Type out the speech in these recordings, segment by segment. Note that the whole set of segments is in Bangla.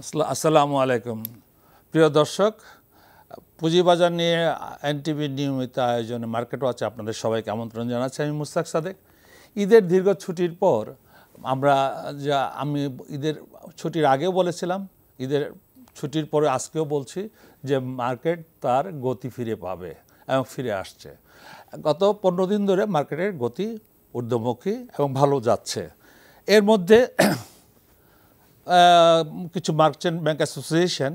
আসসালামু আলাইকুম প্রিয় দর্শক, পুঁজিবাজার নিয়ে এনটিভির নিয়মিত আয়োজনে মার্কেট ওয়াচে আপনাদের সবাইকে আমন্ত্রণ জানাচ্ছি। আমি মুস্তাক সাদেক। ঈদের দীর্ঘ ছুটির পর আমি ঈদের ছুটির আগেও বলেছিলাম, ঈদের ছুটির পরে আজকেও বলছি যে মার্কেট তার গতি ফিরে পাবে এবং ফিরে আসছে। গত 15 দিন ধরে মার্কেটের গতি ঊর্ধ্বমুখী এবং ভালো যাচ্ছে। এর মধ্যে কিছু মার্চেন্ট ব্যাংক অ্যাসোসিয়েশন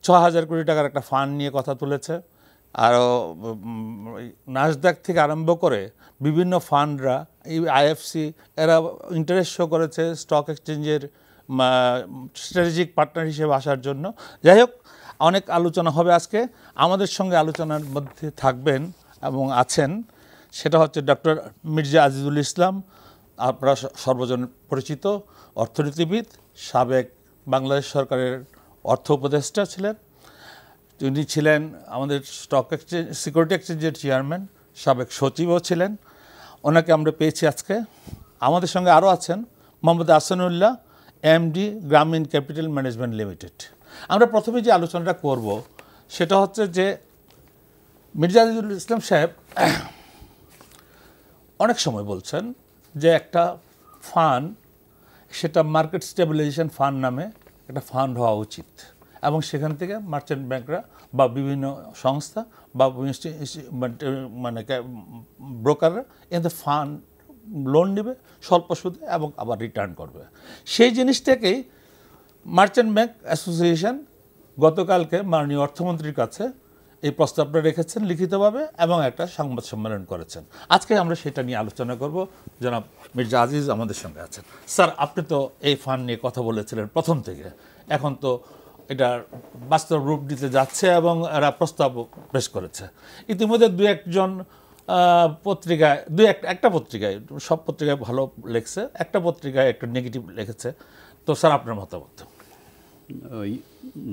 ৬,০০০ কোটি টাকার একটা ফান্ড নিয়ে কথা তুলেছে। আরও নাসডাক থেকে আরম্ভ করে বিভিন্ন ফান্ডরা, আইএফসি, এরা ইন্টারেস্ট শো করেছে স্টক এক্সচেঞ্জের স্ট্র্যাটেজিক পার্টনার হিসেবে আসার জন্য। যাই হোক, অনেক আলোচনা হবে আজকে। আমাদের সঙ্গে আলোচনার মধ্যে থাকবেন এবং আছেন, সেটা হচ্ছে ডক্টর মির্জা আজিজুল ইসলাম। আপনারা সর্বজন পরিচিত অর্থনীতিবিদ, সাবেক বাংলাদেশ সরকারের অর্থ উপদেষ্টা ছিলেন। তিনি ছিলেন আমাদের স্টক এক্সচেঞ্জ, সিকিউরিটি এক্সচেঞ্জের চেয়ারম্যান, সাবেক সচিবও ছিলেন। ওনাকে আমরা পেয়েছি আজকে। আমাদের সঙ্গে আরও আছেন মোহাম্মদ আহসানুল্লাহ, এমডি, গ্রামীণ ক্যাপিটাল ম্যানেজমেন্ট লিমিটেড। আমরা প্রথমে যে আলোচনাটা করব সেটা হচ্ছে যে মির্জা আজিজুল ইসলাম সাহেব অনেক সময় বলছেন যে একটা ফান্ড, সেটা মার্কেট স্টেবিলাইজেশন ফান্ড নামে একটা ফান্ড হওয়া উচিত, এবং সেখান থেকে মার্চেন্ট ব্যাংকরা বা বিভিন্ন সংস্থা বা মানে ব্রোকাররা এতে ফান্ড লোন নেবে স্বল্প সুদে এবং আবার রিটার্ন করবে। সেই জিনিসটাকেই মার্চেন্ট ব্যাংক অ্যাসোসিয়েশন গতকালকে মাননীয় অর্থমন্ত্রীর কাছে এই প্রস্তাবটা রেখেছেন লিখিতভাবে এবং একটা সংবাদ সম্মেলন করেছেন। আজকে আমরা সেটা নিয়ে আলোচনা করব। জনাব মির্জা আজিজ আমাদের সঙ্গে আছেন। স্যার, আপনি তো এই ফান্ড নিয়ে কথা বলেছিলেন প্রথম থেকে, এখন তো এটা বাস্তব রূপ দিতে যাচ্ছে এবং এরা প্রস্তাব পেশ করেছে। ইতিমধ্যে দু একজন পত্রিকায়, একটা পত্রিকায়, সব পত্রিকায় ভালো লেখছে, একটা পত্রিকায় একটা নেগেটিভ লিখেছে। তো স্যার, আপনার মতামত? ওই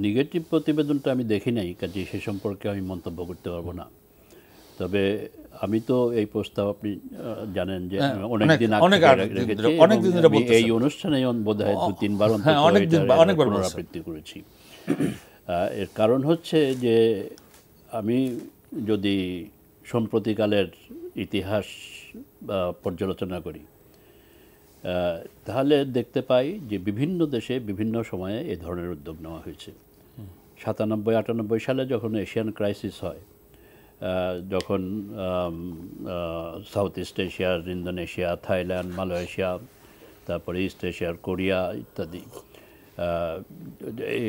নেগেটিভ প্রতিবেদনটা আমি দেখি নাই, কাজে সে সম্পর্কে আমি মন্তব্য করতে পারবো না। তবে আমি তো এই প্রস্তাব, আপনি জানেন যে অনেকদিন আগে এই অনুষ্ঠানে বোধহয় 2-3 বার পুনরাবৃত্তি করেছি। এর কারণ হচ্ছে যে আমি যদি সম্প্রতিকালের ইতিহাস পর্যালোচনা করি তাহলে দেখতে পাই যে বিভিন্ন দেশে বিভিন্ন সময়ে এ ধরনের উদ্যোগ নেওয়া হয়েছে। 97-98 সালে যখন এশিয়ান ক্রাইসিস হয়, যখন সাউথ ইস্ট এশিয়ার ইন্দোনেশিয়া, থাইল্যান্ড, মালয়েশিয়া, তারপরে ইস্ট এশিয়ার কোরিয়া ইত্যাদি,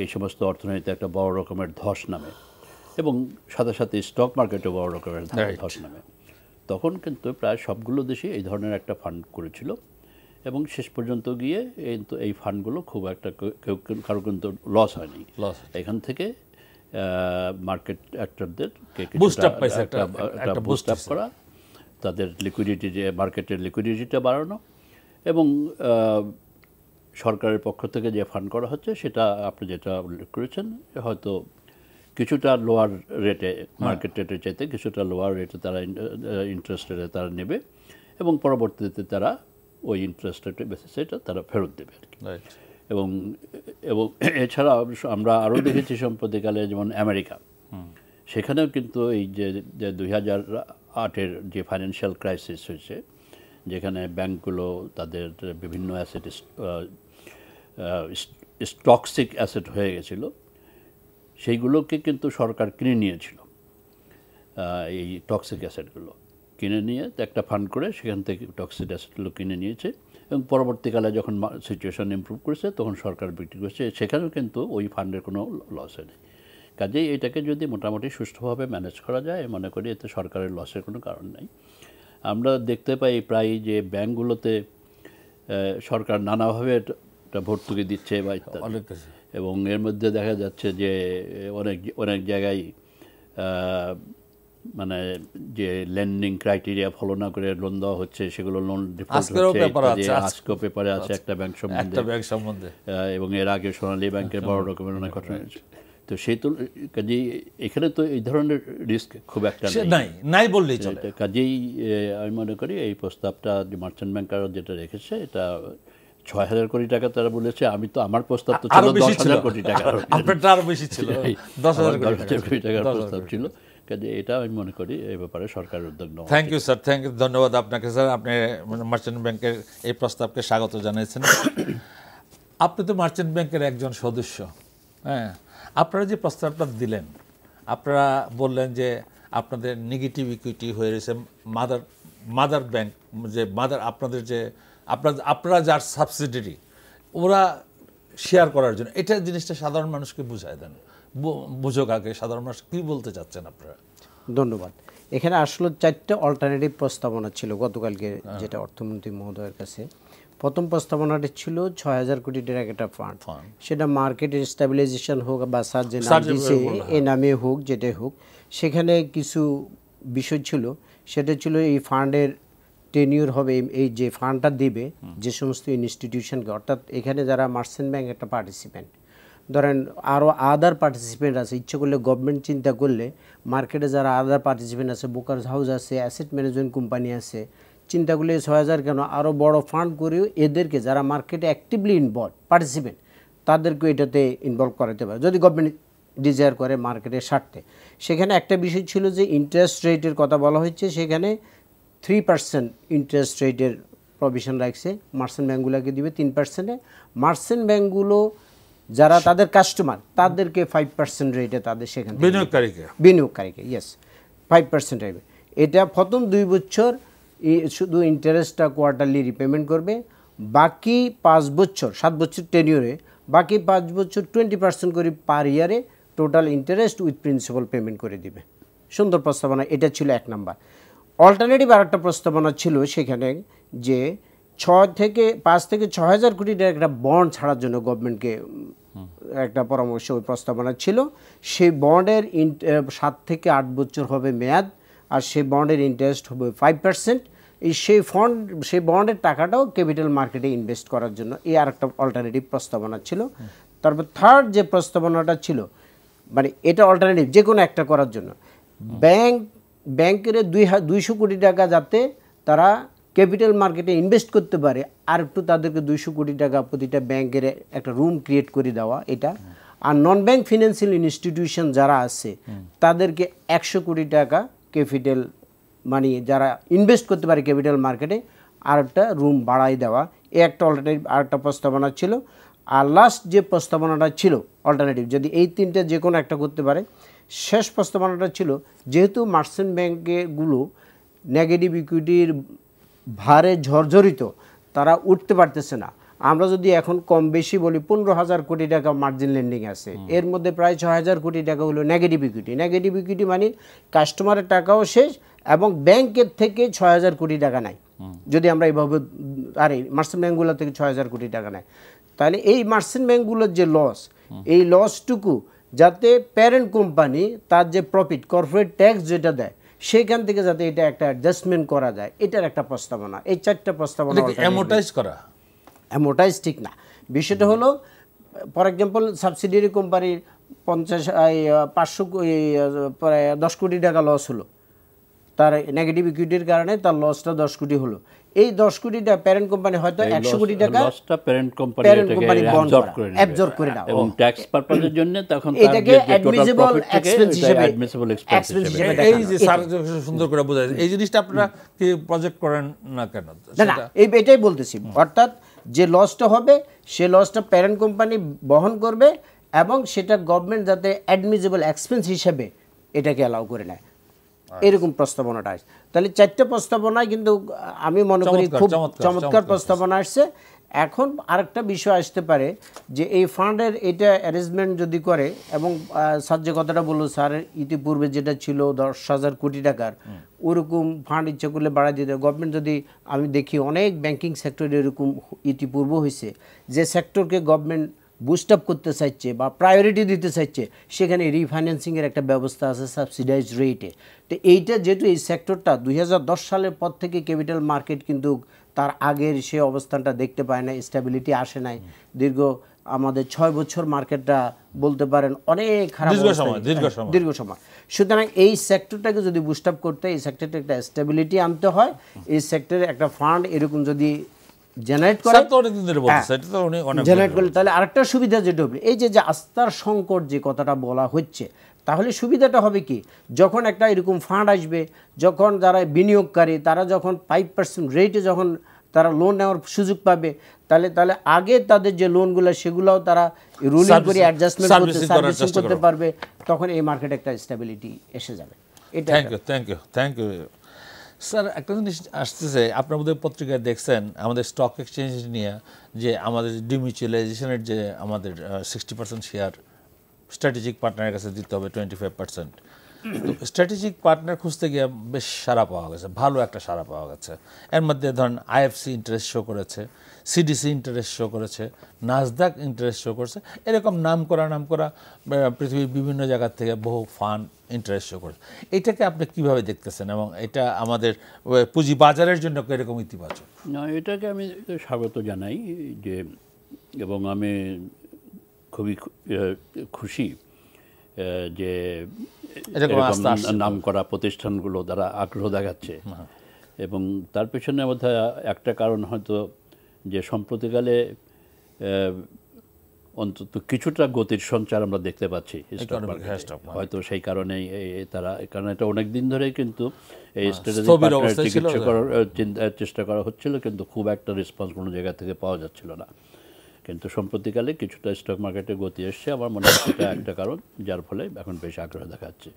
এই সমস্ত অর্থনীতিতে একটা বড় রকমের ধস নামে এবং সাথে সাথে স্টক মার্কেটও বড় রকমের ধস নামে। তখন কিন্তু প্রায় সবগুলো দেশে এই ধরনের একটা ফান্ড করেছিল এবং শেষ পর্যন্ত গিয়ে এই ফান্ডগুলো খুব একটা কারো কিন্তু লস হয়নি। এখান থেকে মার্কেট অ্যাক্টরদেরকে একটা বুস্ট আপ করা, তাদের লিকুইডিটি, যে মার্কেটের লিকুইডিটিটা বাড়ানো, এবং সরকারের পক্ষ থেকে যে ফান্ড করা হচ্ছে সেটা আপনি যেটা উল্লেখ করেছেন, হয়তো কিছুটা লোয়ার রেটে, মার্কেট রেটের চাইতে কিছুটা লোয়ার রেটে তারা ইন্টারেস্ট রেটে তারা নেবে এবং পরবর্তীতে তারা ওই ইন্টারেস্ট রেটের বেসিসে এটা তারা ফেরত দেবে আর কি। এবং এছাড়া আমরা আরও দেখেছি সম্প্রতিকালে, যেমন আমেরিকা, সেখানেও কিন্তু এই যে 2008-এর যে ফাইন্যান্সিয়াল ক্রাইসিস হয়েছে, যেখানে ব্যাংকগুলো তাদের বিভিন্ন অ্যাসেট টক্সিক অ্যাসেট হয়ে গেছিল, সেইগুলোকে কিন্তু সরকার কিনে নিয়েছিল। এই টক্সিক অ্যাসেটগুলো কিনে নিয়ে একটা ফান্ড করে সেখান থেকে টক্সিক অ্যাসেটগুলো কিনে নিয়েছে এবং পরবর্তীকালে যখন সিচুয়েশন ইমপ্রুভ করেছে তখন সরকার বিক্রি করেছে। সেখানেও কিন্তু ওই ফান্ডের কোনো লস হয়নি। কাজেই এটাকে যদি মোটামুটি সুষ্ঠুভাবে ম্যানেজ করা যায়, মনে করি এতে সরকারের লসের কোনো কারণ নেই। আমরা দেখতে পাই প্রায় যে ব্যাংকগুলোতে সরকার নানাভাবে এটা ভর্তুকি দিচ্ছে বা ইত্যাদি, এবং এর মধ্যে দেখা যাচ্ছে যে অনেক জায়গায় মানে যে লেন্ডিং ক্রাইটেরিয়া ফলো না করে লোন দেওয়া হচ্ছে, সেগুলো লোন ডিফল্ট হচ্ছে। আজকেও পেপারে আছে একটা ব্যাংক সম্বন্ধে, এবং এর আগে সোনালী ব্যাংকের বড় রকমের অনেক ঘটনা হয়েছে। তো সেই তো কাজেই এখানে তো এই ধরনের রিস্ক খুব একটা নাই বললেই চলে। কাজেই আমি মনে করি এই প্রস্তাবটা যে মার্চেন্ট ব্যাংকার যেটা রেখেছে, এটা 6,000 কোটি টাকা তারা বলেছে, আমি তো আমার প্রস্তাব তো আরো ছিল বেশি ছিল 10,000 কোটি টাকা, আপনারটা আরো বেশি ছিল 10,000 কোটি টাকার প্রস্তাব ছিল। কাজে এটা আমি মনে করি এই ব্যাপারে সরকারের উদ্যোগ নেওয়া। Thank you sir, thank you, ধন্যবাদ আপনাকে স্যার। আপনি মার্চেন্ট ব্যাংকের এই প্রস্তাবকে স্বাগত জানিয়েছেন। আপনি তো মার্চেন্ট ব্যাংকের একজন সদস্য, হ্যাঁ। আপনারা যে প্রস্তাবটা দিলেন, আপনারা বললেন যে আপনাদের নেগেটিভ ইকুইটি হয়ে রয়েছে মাদার ব্যাংক, যে মাদার আপনাদের যে আপনারা যার সাবসিডিয়ারি, ওরা শেয়ার করার জন্য। এটা জিনিসটা সাধারণ মানুষকে বুঝায় দেন, বুঝুক আগে সাধারণ মানুষ কী বলতে চাচ্ছেন আপনারা। ধন্যবাদ। এখানে আসলে 4টা অল্টারনেটিভ প্রস্তাবনা ছিল গতকালকে, যেটা অর্থমন্ত্রী মহোদয়ের কাছে। প্রথম প্রস্তাবনাটি ছিল 6,000 কোটি টাকার একটা ফান্ড, সেটা মার্কেটের স্টেবিলাইজেশন হোক বা স্যার যে নাম দিয়েছে এই নামে হোক, যেটাই হোক, সেখানে কিছু বিষয় ছিল। সেটা ছিল এই ফান্ডের টেনিউর হবে, এই যে ফান্ডটা দিবে যে সমস্ত ইনস্টিটিউশনকে, অর্থাৎ এখানে যারা মার্চেন্ট ব্যাংক একটা পার্টিসিপেন্ট, ধরেন আরও আদার পার্টিসিপেন্ট আছে, ইচ্ছে করলে গভর্নমেন্ট চিন্তা করলে মার্কেটে যারা আদার পার্টিসিপেন্ট আছে, ব্রোকার হাউস আছে, অ্যাসেট ম্যানেজমেন্ট কোম্পানি আছে, চিন্তা করলে 6,000 কেন, আরও বড় ফান্ড করেও এদেরকে যারা মার্কেটে অ্যাক্টিভলি ইনভলভ পার্টিসিপেন্ট তাদেরকে এটাতে ইনভলভ করাতে পারে যদি গভর্নমেন্ট ডিজায়ার করে মার্কেটের স্বার্থে। সেখানে একটা বিষয় ছিল যে ইন্টারেস্ট রেটের কথা বলা হচ্ছে, সেখানে 3% ইন্টারেস্ট রেটের প্রভিশন রাখছে, মার্চেন্ট ব্যাঙ্কগুলোকে দিবে 3%-এ, মার্চেন্ট ব্যাঙ্কগুলো যারা তাদের কাস্টমার তাদেরকে 5% রেটে তাদের সেখান থেকে বিনিয়োগকারীকে ইয়েস 5% রেটে। এটা প্রথম 2 বছর শুধু ইন্টারেস্টটা কোয়ার্টারলি রিপেমেন্ট করবে, বাকি 5 বছর 7 বছর টেনিউরে, বাকি 5 বছর 20% করে পার ইয়ারে total interest with principal payment করে দিবে। সুন্দর প্রস্তাবনা, এটা ছিল 1 নাম্বার। অল্টারনেটিভ আর একটা প্রস্তাবনা ছিল সেখানে যে 5 থেকে 6,000 কোটি টাকার একটা বন্ড ছাড়ার জন্য গভর্নমেন্টকে একটা পরামর্শ, ওই প্রস্তাবনা ছিল। সেই বন্ডের 7 থেকে 8 বছর হবে মেয়াদ, আর সেই বন্ডের ইন্টারেস্ট হবে 5%। সেই বন্ডের টাকাটাও ক্যাপিটাল মার্কেটে ইনভেস্ট করার জন্য এই আর একটা অল্টারনেটিভ প্রস্তাবনা ছিল। তারপর থার্ড যে প্রস্তাবনাটা ছিল, মানে এটা অল্টারনেটিভ যে কোনো একটা করার জন্য, ব্যাংকের 200 কোটি টাকা যাতে তারা ক্যাপিটাল মার্কেটে ইনভেস্ট করতে পারে, আর একটু তাদেরকে 200 কোটি টাকা প্রতিটা ব্যাংকের একটা রুম ক্রিয়েট করে দেওয়া এটা। আর নন ব্যাংক ফিনান্সিয়াল ইনস্টিটিউশন যারা আছে তাদেরকে 100 কোটি টাকা ক্যাপিটাল মানি যারা ইনভেস্ট করতে পারে ক্যাপিটাল মার্কেটে, আর একটা রুম বাড়াই দেওয়া। এই একটা অল্টারনেটিভ আর একটা প্রস্তাবনা ছিল। আর লাস্ট যে প্রস্তাবনাটা ছিল অল্টারনেটিভ, যদি এই 3টে যে কোনো একটা করতে পারে, শেষ প্রস্তাবনাটা ছিল যেহেতু মার্চেন্ট ব্যাংকগুলো নেগেটিভ ইকুইটির ভারে ঝরঝরিত, তারা উঠতে পারতেছে না। আমরা যদি এখন কম বেশি বলি 15,000 কোটি টাকা মার্জিন লেন্ডিং আছে, এর মধ্যে প্রায় 6,000 কোটি টাকা হলো নেগেটিভ ইকুইটি। নেগেটিভ ইকুইটি মানে কাস্টমারের টাকাও শেষ এবং ব্যাংকের থেকে 6,000 কোটি টাকা নাই। যদি আমরা এইভাবে মার্চেন্ট ব্যাংকগুলো থেকে 6,000 কোটি টাকা নেয়, তাহলে এই মার্চেন্ট ব্যাংকগুলোর যে লস, এই লসটুকু যাতে প্যারেন্ট কোম্পানি তার যে প্রফিট কর্পোরেট ট্যাক্স যেটা দেয় সেখান থেকে যাতে এটা একটা অ্যাডজাস্টমেন্ট করা যায়, এটার একটা প্রস্তাবনা। এই 4টা প্রস্তাবনা অ্যামোটাইজ ঠিক না। বিষয়টা হলো ফর এক্সাম্পল সাবসিডিয়ারি কোম্পানির 10 কোটি টাকা লস হলো, তার নেগেটিভ ইকুইটির কারণে তার লসটা 10 কোটি হলো। এই 10 কোটিটা প্যারেন্ট কোম্পানি হয়তো 100 কোটি টাকা লসটা প্যারেন্ট কোম্পানি অ্যাবজর্ব করে নাও এবং ট্যাক্স পারপাসের জন্য তখন এটাকে অ্যাডমিসিবল এক্সপেন্স হিসেবে এই যে স্যার সুন্দর করে বোঝায়, এই জিনিসটা আপনারা কি প্রজেক্ট করেন না কেন? না, এটাই বলতেছি, অর্থাৎ যে লসটা হবে সে লসটা প্যারেন্ট কোম্পানি বহন করবে এবং সেটা গভর্নমেন্ট যাতে অ্যাডমিসিবল এক্সপেন্স হিসেবে এটাকে অ্যালাউ করে নেয়, এরকম প্রস্তাবনাটা আসছে। তাহলে 4টে প্রস্তাবনায় কিন্তু আমি মনে করি খুব চমৎকার প্রস্তাবনা আসছে। এখন আরেকটা বিষয় আসতে পারে যে এই ফান্ডের এটা অ্যারেঞ্জমেন্ট যদি করে, এবং স্যার যে কথাটা বললো, স্যারের ইতিপূর্বে যেটা ছিল 10,000 কোটি টাকার, ওরকম ফান্ড ইচ্ছা করলে বাড়াই দিতে গভর্নমেন্ট যদি, আমি দেখি অনেক ব্যাংকিং সেক্টরে এরকম ইতিপূর্ব হয়েছে যে সেক্টরকে গভর্নমেন্ট বুস্ট আপ করতে চাইছে বা প্রায়োরিটি দিতে চাইছে, সেখানে রিফাইন্যান্সিংয়ের একটা ব্যবস্থা আছে সাবসিডাইজড রেটে। তো এইটা যেহেতু এই সেক্টরটা 2010 সালের পর থেকে ক্যাপিটাল মার্কেট কিন্তু তার আগের সে অবস্থানটা দেখতে পায় না, স্টেবিলিটি আসে নাই, আমাদের 6 বছর মার্কেটটা বলতে পারেন অনেক খারাপ দীর্ঘ সময়। সুতরাং এই সেক্টরটাকে যদি বুস্ট আপ করতে, এই সেক্টরটা একটা স্টেবিলিটি আনতে হয়, এই সেক্টরে একটা ফান্ড এরকম যদি জেনারেট করে, স্যার তো অনেকদিন ধরে বলতেছে, এটা তো উনি অনেক জেনারেট করলে তাহলে আরেকটা সুবিধা যেটা হবে, এই যে আস্থার সংকট যে কথাটা বলা হচ্ছে, তাহলে সুবিধাটা হবে কি, যখন একটা এরকম ফান্ড আসবে, যখন যারা বিনিয়োগকারী তারা যখন 5% রেটে যখন তারা লোন নেওয়ার সুযোগ পাবে, তাহলে আগে তাদের যে লোনগুলো সেগুলোও তারা রুলিং করে অ্যাডজাস্টমেন্ট করতে সার্ভিসিং করতে পারবে, তখন এই মার্কেটে একটা স্টেবিলিটি এসে যাবে। এটা থ্যাংক ইউ স্যার। একটা জিনিস আসতেছে, আপনার বোধহয় পত্রিকায় দেখছেন আমাদের স্টক এক্সচেঞ্জ নিয়ে, যে আমাদের ডিমিউচুয়ালাইজেশনের যে আমাদের 60% শেয়ার স্ট্র্যাটেজিক পার্টনারের কাছে দিতে হবে 25%। তো স্ট্র্যাটেজিক পার্টনার খুঁজতে গিয়ে বেশ সাড়া পাওয়া গেছে, ভালো একটা সাড়া পাওয়া গেছে। এর মধ্যে ধরেন আইএফসি ইন্টারেস্ট শো করেছে, সিডিসি ইন্টারেস্ট শো করেছে, নাসদাক ইন্টারেস্ট শো করেছে, এরকম নাম করা পৃথিবীর বিভিন্ন জায়গার থেকে বহু ফান্ড ইন্টারেস্ট শো করেছে। এটাকে আপনি কিভাবে দেখতেছেন, এবং এটা আমাদের পুঁজি বাজারের জন্য এরকম ইতিবাচক? না, এটাকে আমি স্বাগত জানাই, যে এবং আমি খুবই খুশি যে এরকম নাম করা প্রতিষ্ঠানগুলো দ্বারা আগ্রহ দেখাচ্ছে। এবং তার পেছনে বোধহয় একটা কারণ হয়তো, যে সম্প্রতিকালে অন্তত কিছুটা গতির সঞ্চার আমরা দেখতে পাচ্ছি স্টক মার্কেটে। হয়তো সেই কারণেই তারা, কারণ এটা অনেক দিন ধরেই কিন্তু এই স্ট্র্যাটেজিক পার্টনার চিকিৎসা করার চেষ্টা করা হচ্ছিল, কিন্তু খুব একটা রেসপন্স কোনো জায়গা থেকে পাওয়া যাচ্ছিল না। কিন্তু সম্প্রতিকালে কিছুটা স্টক মার্কেটে গতি এসছে, আমার মনে হয় সেটা একটা কারণ, যার ফলে এখন বেশ আগ্রহ দেখাচ্ছে।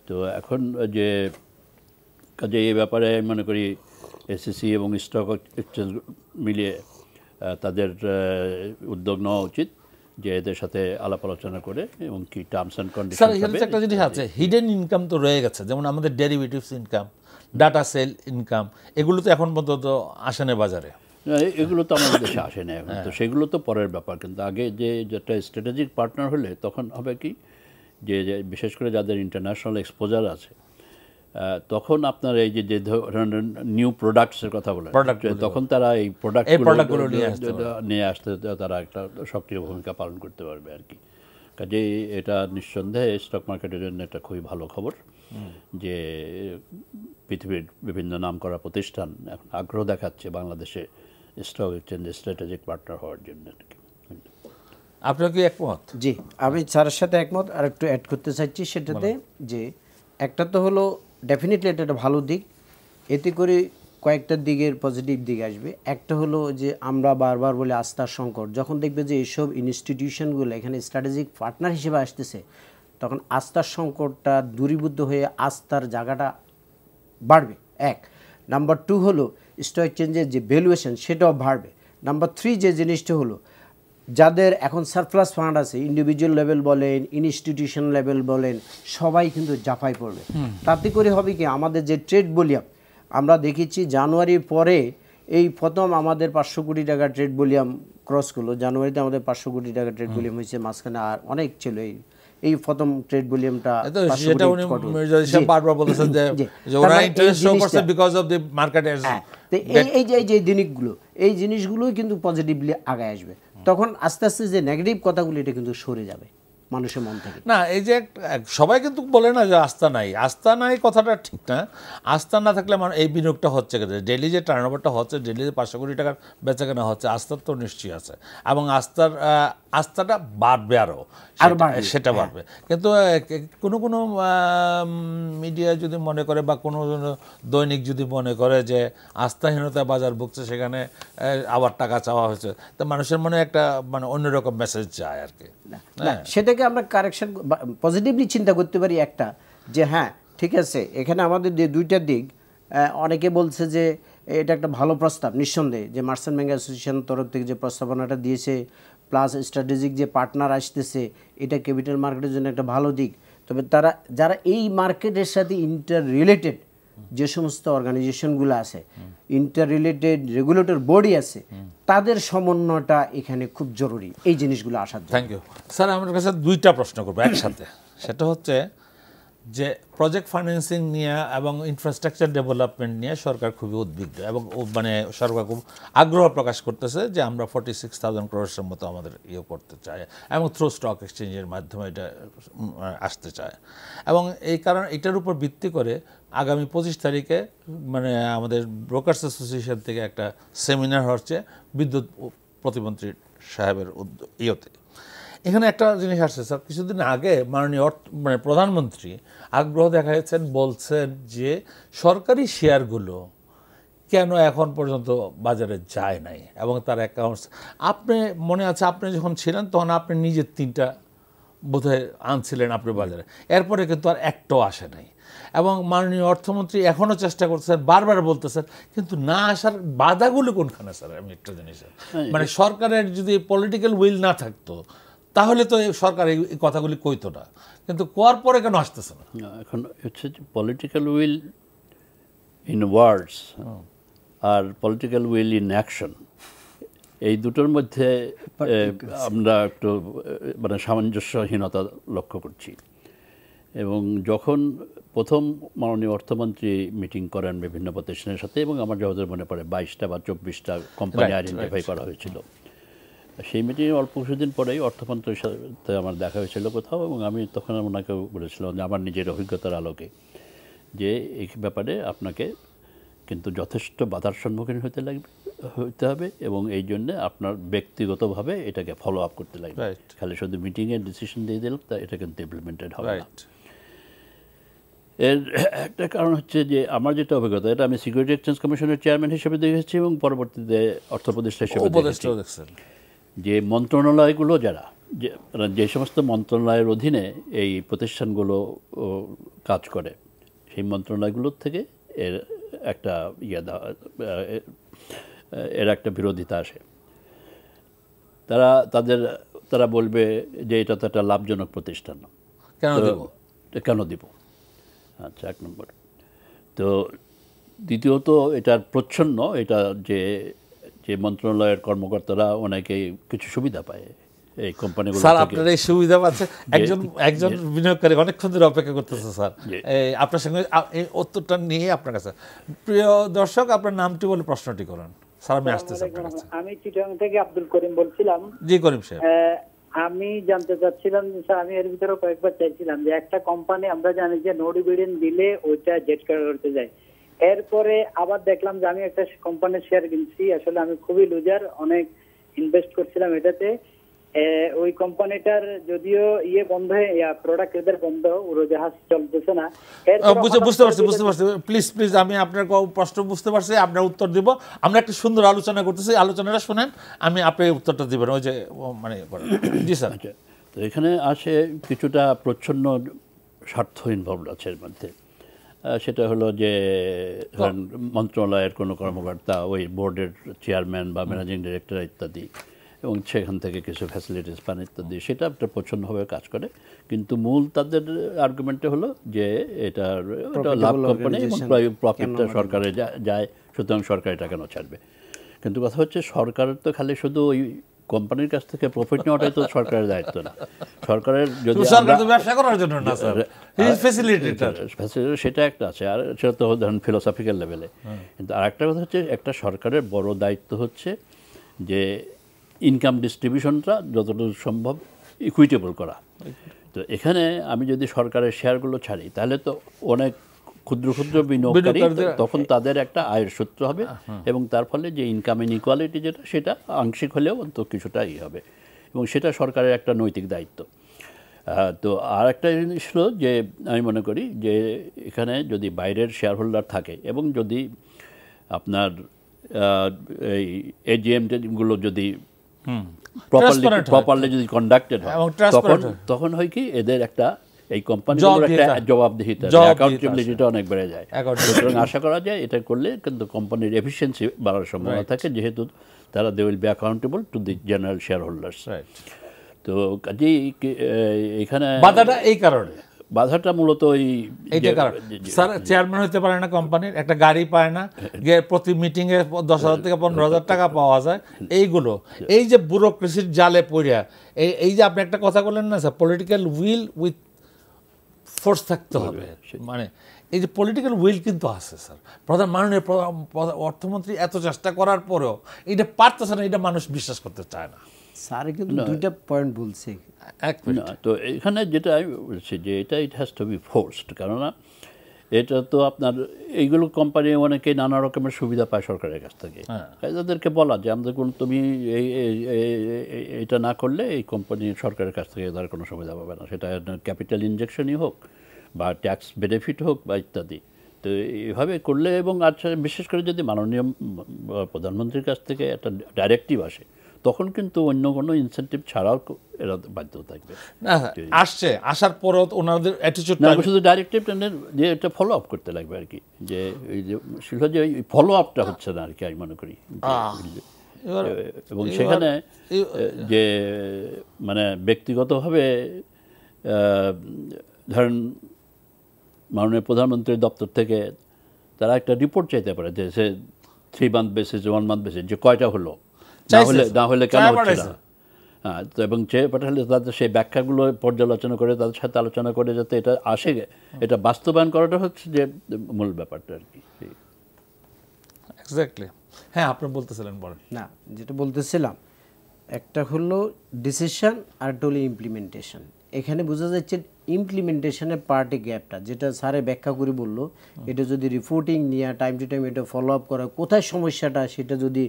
তো এখন যে কাজে এই ব্যাপারে আমি মনে করি এসএসসি এবং স্টক এক্সচেঞ্জ মিলিয়ে তাদের উদ্যোগ নেওয়া উচিত, যে এদের সাথে আলাপ আলোচনা করে এবং কি টার্মস অ্যান্ড কন্ডিশন। স্যার এখানে একটা জিনিস আছে, হিডেন ইনকাম তো রয়ে গেছে, যেমন আমাদের derivatives income, data sale income, এগুলো তো এখন পর্যন্ত আসে না বাজারে। এগুলো তো আমাদের দেশে আসে না এখন, তো সেগুলো তো পরের ব্যাপার। কিন্তু আগে যেটা স্ট্র্যাটেজিক পার্টনার হলে তখন হবে কি, যে বিশেষ করে যাদের ইন্টারন্যাশনাল এক্সপোজার আছে, তখন আপনার এই যে ধরনের নিউ প্রোডাক্টসের কথা বলে, তখন তারা এই প্রোডাক্টগুলো নিয়ে আসতে তারা একটা সক্রিয় ভূমিকা পালন করতে পারবে আর কি। কাজেই এটা নিঃসন্দেহে স্টক মার্কেটের জন্য একটা খুবই ভালো খবর, যে পৃথিবীর বিভিন্ন নামকরা প্রতিষ্ঠান এখন আগ্রহ দেখাচ্ছে বাংলাদেশে স্টক এক্সচেঞ্জে স্ট্র্যাটেজিক পার্টনার হওয়ার জন্য আর কি। আপনার কি একমত? জি, আমি স্যারের সাথে একমত। আর একটু অ্যাড করতে চাইছি সেটাতে, যে একটা তো হলো ডেফিনেটলি এটা একটা ভালো দিক, এতে করে কয়েকটা দিকের পজিটিভ দিক আসবে। একটা হলো যে আমরা বারবার বলে আস্থার সংকট, যখন দেখবে যে এইসব ইনস্টিটিউশনগুলো এখানে স্ট্র্যাটেজিক পার্টনার হিসেবে আসতেছে, তখন আস্থার সংকটটা দূরীভূত হয়ে আস্থার জায়গাটা বাড়বে, এক। নাম্বার 2 হলো স্টক এক্সচেঞ্জের যে ভ্যালুয়েশন সেটাও বাড়বে। নাম্বার 3 যে জিনিসটা হলো, যাদের এখন সারপ্লাস ফান্ড আছে, ইন্ডিভিজুয়াল লেভেল বলেন, ইনস্টিটিউশন লেভেল বলেন, সবাই কিন্তু জাফাই পড়বে। তাতে করে হবে কি, আমাদের যে ট্রেড ভলিউম আমরা দেখেছি জানুয়ারির পরে, এই প্রথম আমাদের 500 কোটি টাকা ট্রেড ভলিউম ক্রস করলো। জানুয়ারিতে আমাদের 500 কোটি টাকা ট্রেড ভলিউম হয়েছে, মাঝখানে আর অনেক ছিল, এই প্রথম ট্রেড ভলিউমটা এই জিনিসগুলোই কিন্তু পজিটিভলি আগায় আসবে। তখন আস্তে আস্তে যে নেগেটিভ কথাগুলো এটা কিন্তু সরে যাবে মানুষের মন থেকে। না, এই যে সবাই কিন্তু বলে না যে আস্থা নাই কথাটা ঠিক না। আস্থা না থাকলে এই বিনিয়োগটা হচ্ছে, ডেলি যে টার্নওভারটা হচ্ছে, ডেলি যে 500 কোটি টাকার বেচাকেনা হচ্ছে, আস্থার তো নিশ্চয়ই আছে, এবং আস্থাটা বাড়বে, আরও সেটা বাড়বে। কিন্তু কোনো মিডিয়া যদি মনে করে, বা কোনো দৈনিক যদি মনে করে যে আস্থাহীনতা বাজার ভুগছে, সেখানে আবার টাকা চাওয়া হয়েছে, তো মানুষের মনে একটা অন্যরকম মেসেজ যায় আর কি। সেটাকে আমরা কারেকশন পজিটিভলি চিন্তা করতে পারি, একটা যে হ্যাঁ ঠিক আছে, এখানে আমাদের যে দুইটা দিক, অনেকে বলছে যে এটা একটা ভালো প্রস্তাব, নিঃসন্দেহে যে মার্চেন্ট ব্যাংক অ্যাসোসিয়েশন তরফ থেকে যে প্রস্তাবনাটা দিয়েছে, প্লাস স্ট্র্যাটেজিক যে পার্টনার আসতেছে, এটা ক্যাপিটাল মার্কেটের জন্য একটা ভালো দিক। তবে যারা এই মার্কেটের সাথে ইন্টার রিলেটেড যে সমস্ত অর্গানাইজেশনগুলো আছে, ইন্টার রিলেটেড রেগুলেটর বডি আছে, তাদের সমন্বয়টা এখানে খুব জরুরি এই জিনিসগুলো আসার জন্য। Thank you sir. আমার কাছে দুইটা প্রশ্ন করবো একসাথে। সেটা হচ্ছে যে প্রজেক্ট ফাইন্যান্সিং নিয়ে এবং ইনফ্রাস্ট্রাকচার ডেভেলপমেন্ট নিয়ে সরকার খুবই উদ্বিগ্ন এবং মানে সরকার খুব আগ্রহ প্রকাশ করতেছে যে আমরা 46,000 crores মতো আমাদের করতে চাই এবং থ্রু স্টক এক্সচেঞ্জের মাধ্যমে এটা আসতে চায়। এবং এই কারণ এটার উপর ভিত্তি করে আগামী 25 তারিখে মানে আমাদের ব্রোকার্স অ্যাসোসিয়েশন থেকে একটা সেমিনার হচ্ছে বিদ্যুৎ প্রতিমন্ত্রী সাহেবের ইয়েতে। এখানে একটা জিনিস আসছে স্যার, কিছুদিন আগে মাননীয় মানে প্রধানমন্ত্রী আগ্রহ দেখাচ্ছেন, বলছেন যে সরকারি শেয়ারগুলো কেন এখন পর্যন্ত বাজারে যায় নাই এবং তার অ্যাকাউন্টস, আপনি মনে আছে আপনি যখন ছিলেন তখন আপনি নিজের 3টা বোধহয় আনছিলেন আপনি বাজারে, এরপরে কিন্তু আর একটাও আসে নাই। এবং মাননীয় অর্থমন্ত্রী এখনও চেষ্টা করতেছেন, বারবার বলতেছেন, কিন্তু না আসার বাধাগুলো কোনখানে স্যার? আমি একটা জিনিস, মানে সরকারের যদি পলিটিক্যাল উইল না থাকতো তাহলে তো সরকার এই কথাগুলি কইতো না, কিন্তু কোয়ার পরে কেন আসতেছে না? এখন হচ্ছে যে পলিটিক্যাল উইল ইন ওয়ার্ডস আর পলিটিক্যাল উইল ইন অ্যাকশন, এই দুটোর মধ্যে আমরা একটু মানে সামঞ্জস্যহীনতা লক্ষ্য করছি। এবং যখন প্রথম মাননীয় অর্থমন্ত্রী মিটিং করেন বিভিন্ন প্রতিষ্ঠানের সাথে, এবং আমার যতদূর মনে পড়ে 22টা বা 24টা কোম্পানি আইডেন্টিফাই করা হয়েছিল, সেই মিটিংয়ে অল্প কিছুদিন পরেই অর্থমন্ত্রীর সাথে আমার দেখা হয়েছিল কোথাও, এবং আমি তখন ওনাকে বলেছিলাম যে আমার নিজের অভিজ্ঞতার আলোকে যে এই ব্যাপারে আপনাকে কিন্তু যথেষ্ট বাধার সম্মুখীন হতে হবে এবং এই জন্যে আপনার ব্যক্তিগতভাবে এটাকে ফলো আপ করতে লাগবে। খালি শুধু মিটিংয়ে ডিসিশন দিয়ে দিলাম তা এটা কিন্তু ইমপ্লিমেন্টেড হবে না। এর একটা কারণ হচ্ছে যে আমার যেটা অভিজ্ঞতা, এটা আমি সিকিউরিটি এক্সচেঞ্জ কমিশনের চেয়ারম্যান হিসেবে দেখেছি এবং পরবর্তীতে অর্থ উপদেষ্টা হিসেবে দেখেছি যে মন্ত্রণালয়গুলো যারা যে সমস্ত মন্ত্রণালয়ের অধীনে এই প্রতিষ্ঠানগুলো কাজ করে, সেই মন্ত্রণালয়গুলোর থেকে এর একটা এর একটা বিরোধিতা আসে। তারা বলবে যে এটা তো একটা লাভজনক প্রতিষ্ঠান, কেন দিব? আচ্ছা, 1 নম্বর। তো দ্বিতীয়ত এটার প্রচ্ছন্ন এটা যে মন্ত্রণালয়ের কর্মকর্তারা অনেকেই কিছু সুবিধা পায় এই কোম্পানিগুলো। স্যার আপনার এই সুবিধা পাচ্ছে, একজন বিনিয়োগকারী অনেকক্ষণ ধরে অপেক্ষা করতেছে স্যার আপনার সঙ্গে এই উত্তরটা নিয়ে আপনার কাছে। প্রিয় দর্শক, আপনার নামটি বলে প্রশ্নটি করুন। স্যার আমি আসতেছি আপনার কাছে। আমি চিটাগাং থেকে আব্দুল করিম বলছিলাম। জি করিম সাহেব, আমি জানতে চাচ্ছিলাম স্যার, আমি এর ভিতরে কয়েকবার চাইছিলাম যে একটা কোম্পানি আমরা জানি যে নো ডিভিডেন্ড দিলে ওইটা জেট করতে যায়, এরপরে আবার দেখলাম যে আমি একটা কোম্পানির শেয়ার কিনছি, আসলে আমি খুবই লুজার, অনেক ইনভেস্ট করছিলাম এটাতে। ওই কোম্পানিটার যদিও বন্ধ হয়ে প্রোডাক্ট এদের বন্ধ, উড়োজাহাজ চলতেছে না। বুঝতে পারছি। প্লিজ আমি আপনার প্রশ্ন বুঝতে পারছি, আপনার উত্তর দিব। আমরা একটা সুন্দর আলোচনা করতেছি, আলোচনাটা শুনেন, আমি আপনি উত্তরটা দিবেন ওই যে মানে। জি স্যার। তো এখানে আসে কিছুটা প্রচ্ছন্ন স্বার্থ ইনভলভড আছে এর মধ্যে। সেটা হলো যে মন্ত্রণালয়ের কোনো কর্মকর্তা, ওই বোর্ডের চেয়ারম্যান বা ম্যানেজিং ডিরেক্টর ইত্যাদি, এবং সেখান থেকে কিছু ফ্যাসিলিটিস পান ইত্যাদি, সেটা একটা প্রচ্ছন্নভাবে কাজ করে। কিন্তু মূল তাদের আর্গুমেন্টে হলো যে এটা লাভ কোম্পানি এবং প্রফিটটা সরকারে যায়, সুতরাং সরকার এটা কেন ছাড়বে। কিন্তু কথা হচ্ছে সরকারের তো খালি শুধু ওই কোম্পানির কাছ থেকে প্রফিট নেওয়াটাই তো সরকারের দায়িত্ব না। সরকারের যদি ব্যবসা করার জন্য না স্যার, সেটা একটা আছে, আর সেটা তো ধরেন ফিলোসফিক্যাল লেভেলে। কিন্তু আর একটা কথা হচ্ছে একটা সরকারের বড় দায়িত্ব হচ্ছে যে ইনকাম ডিস্ট্রিবিউশনটা যতটুকু সম্ভব ইকুইটেবল করা। তো এখানে আমি যদি সরকারের শেয়ারগুলো ছাড়ি তাহলে তো অনেক ক্ষুদ্র ক্ষুদ্র বিনিয়োগকারী, তখন তাদের একটা আয়ের সূত্র হবে এবং তার ফলে যে ইনকাম ইনইকুয়ালিটি যেটা, সেটা আংশিক হলেও অন্তত কিছুটা হবে, এবং সেটা সরকারের একটা নৈতিক দায়িত্ব। তো আর একটা জিনিস হলো যে আমি মনে করি যে এখানে যদি বাইরের শেয়ার হোল্ডার থাকে এবং যদি আপনার এই এজিএমগুলো যদি প্রপারলি যদি কন্ডাক্টেড হয়, তখন হয় কি এদের একটা এই কোম্পানিগুলোর একটা জবাবদিহিতা, অ্যাকাউন্টেবিলিটিটা অনেক বেড়ে যায়। সুতরাং আশা করা যায় এটা করলে কিন্তু কোম্পানির এফিসিয়েন্সি বাড়ার সম্ভাবনা থাকে, যেহেতু তারা they will be accountable to the general shareholders. তো কাজেই এখানে বাধাটা এই কারণে, বাধাটা মূলত এইটা কারণ। স্যার চেয়ারম্যান হতে পারে না কোম্পানির, একটা গাড়ি পায় না, প্রতি মিটিংয়ে 10,000 থেকে 15,000 টাকা পাওয়া যায়, এইগুলো এই যে ব্যুরোক্রেসির জালে পড়িয়া এই যে আপনি একটা কথা বললেন না sir, political will with force থাকতে হবে, মানে এই যে পলিটিক্যাল উইল কিন্তু আছে স্যার। মাননীয় অর্থমন্ত্রী এত চেষ্টা করার পরেও এটা পারতেছে না, এটা মানুষ বিশ্বাস করতে চায় না। স্যার কিন্তু দুইটা পয়েন্ট বলছে। তো এখানে যেটা আমি বলছি যে এটা it has to be forced, কেননা এটা তো আপনার এইগুলো কোম্পানি অনেকে নানা রকমের সুবিধা পায় সরকারের কাছ থেকে, তাদেরকে বলা যে আমাদের তুমি এটা না করলে এই কোম্পানি সরকারের কাছ থেকে তার কোনো সুবিধা পাবে না, সেটা ক্যাপিটাল ইনজেকশনই হোক বা ট্যাক্স বেনিফিট হোক বা ইত্যাদি। তো এইভাবে করলে, এবং আচ্ছা বিশেষ করে যদি মাননীয় প্রধানমন্ত্রীর কাছ থেকে একটা ডাইরেক্টিভ আসে, তখন কিন্তু অন্য কোনো ইনসেন্টিভ ছাড়াও এরা বাধ্য থাকবে। আসার পরও ওনাদের অ্যাটিটিউড না, শুধু ডাইরেক্টিভ যে এটা ফলো আপ করতে লাগবে আর কি, যে এই যে শিল্প যে ফলো আপটা হচ্ছে না আর কি, আমি মনে করি। এবং সেখানে যে মানে ব্যক্তিগতভাবে ধরেন মাননীয় প্রধানমন্ত্রীর দপ্তর থেকে তারা একটা রিপোর্ট চাইতে পারে যে সে 3 মান্থ বেসিস 1 মান্থ বেসিস যে কয়টা হলো, না হলে কেন হচ্ছে না। হ্যাঁ, তো এবং চেয়ে পাঠালে তাদের সেই ব্যাখ্যাগুলো পর্যালোচনা করে তাদের সাথে আলোচনা করে যাতে এটা আসে, এটা বাস্তবায়ন করাটা হচ্ছে যে মূল ব্যাপারটা আর কি। এক্স্যাক্টলি। হ্যাঁ, আপনি বলতেছিলেন, বলেন। না, যেটা বলতেছিলাম একটা হলো ডিসিশন আর একটা হলো ইমপ্লিমেন্টেশন। এখানে বোঝা যাচ্ছে ইমপ্লিমেন্টেশনের পার্টি গ্যাপটা, যেটা স্যারে ব্যাখ্যা করে বললো, এটা যদি রিপোর্টিং নিয়ে টাইম টু টাইম এটা ফলো আপ করা, কোথায় সমস্যাটা সেটা যদি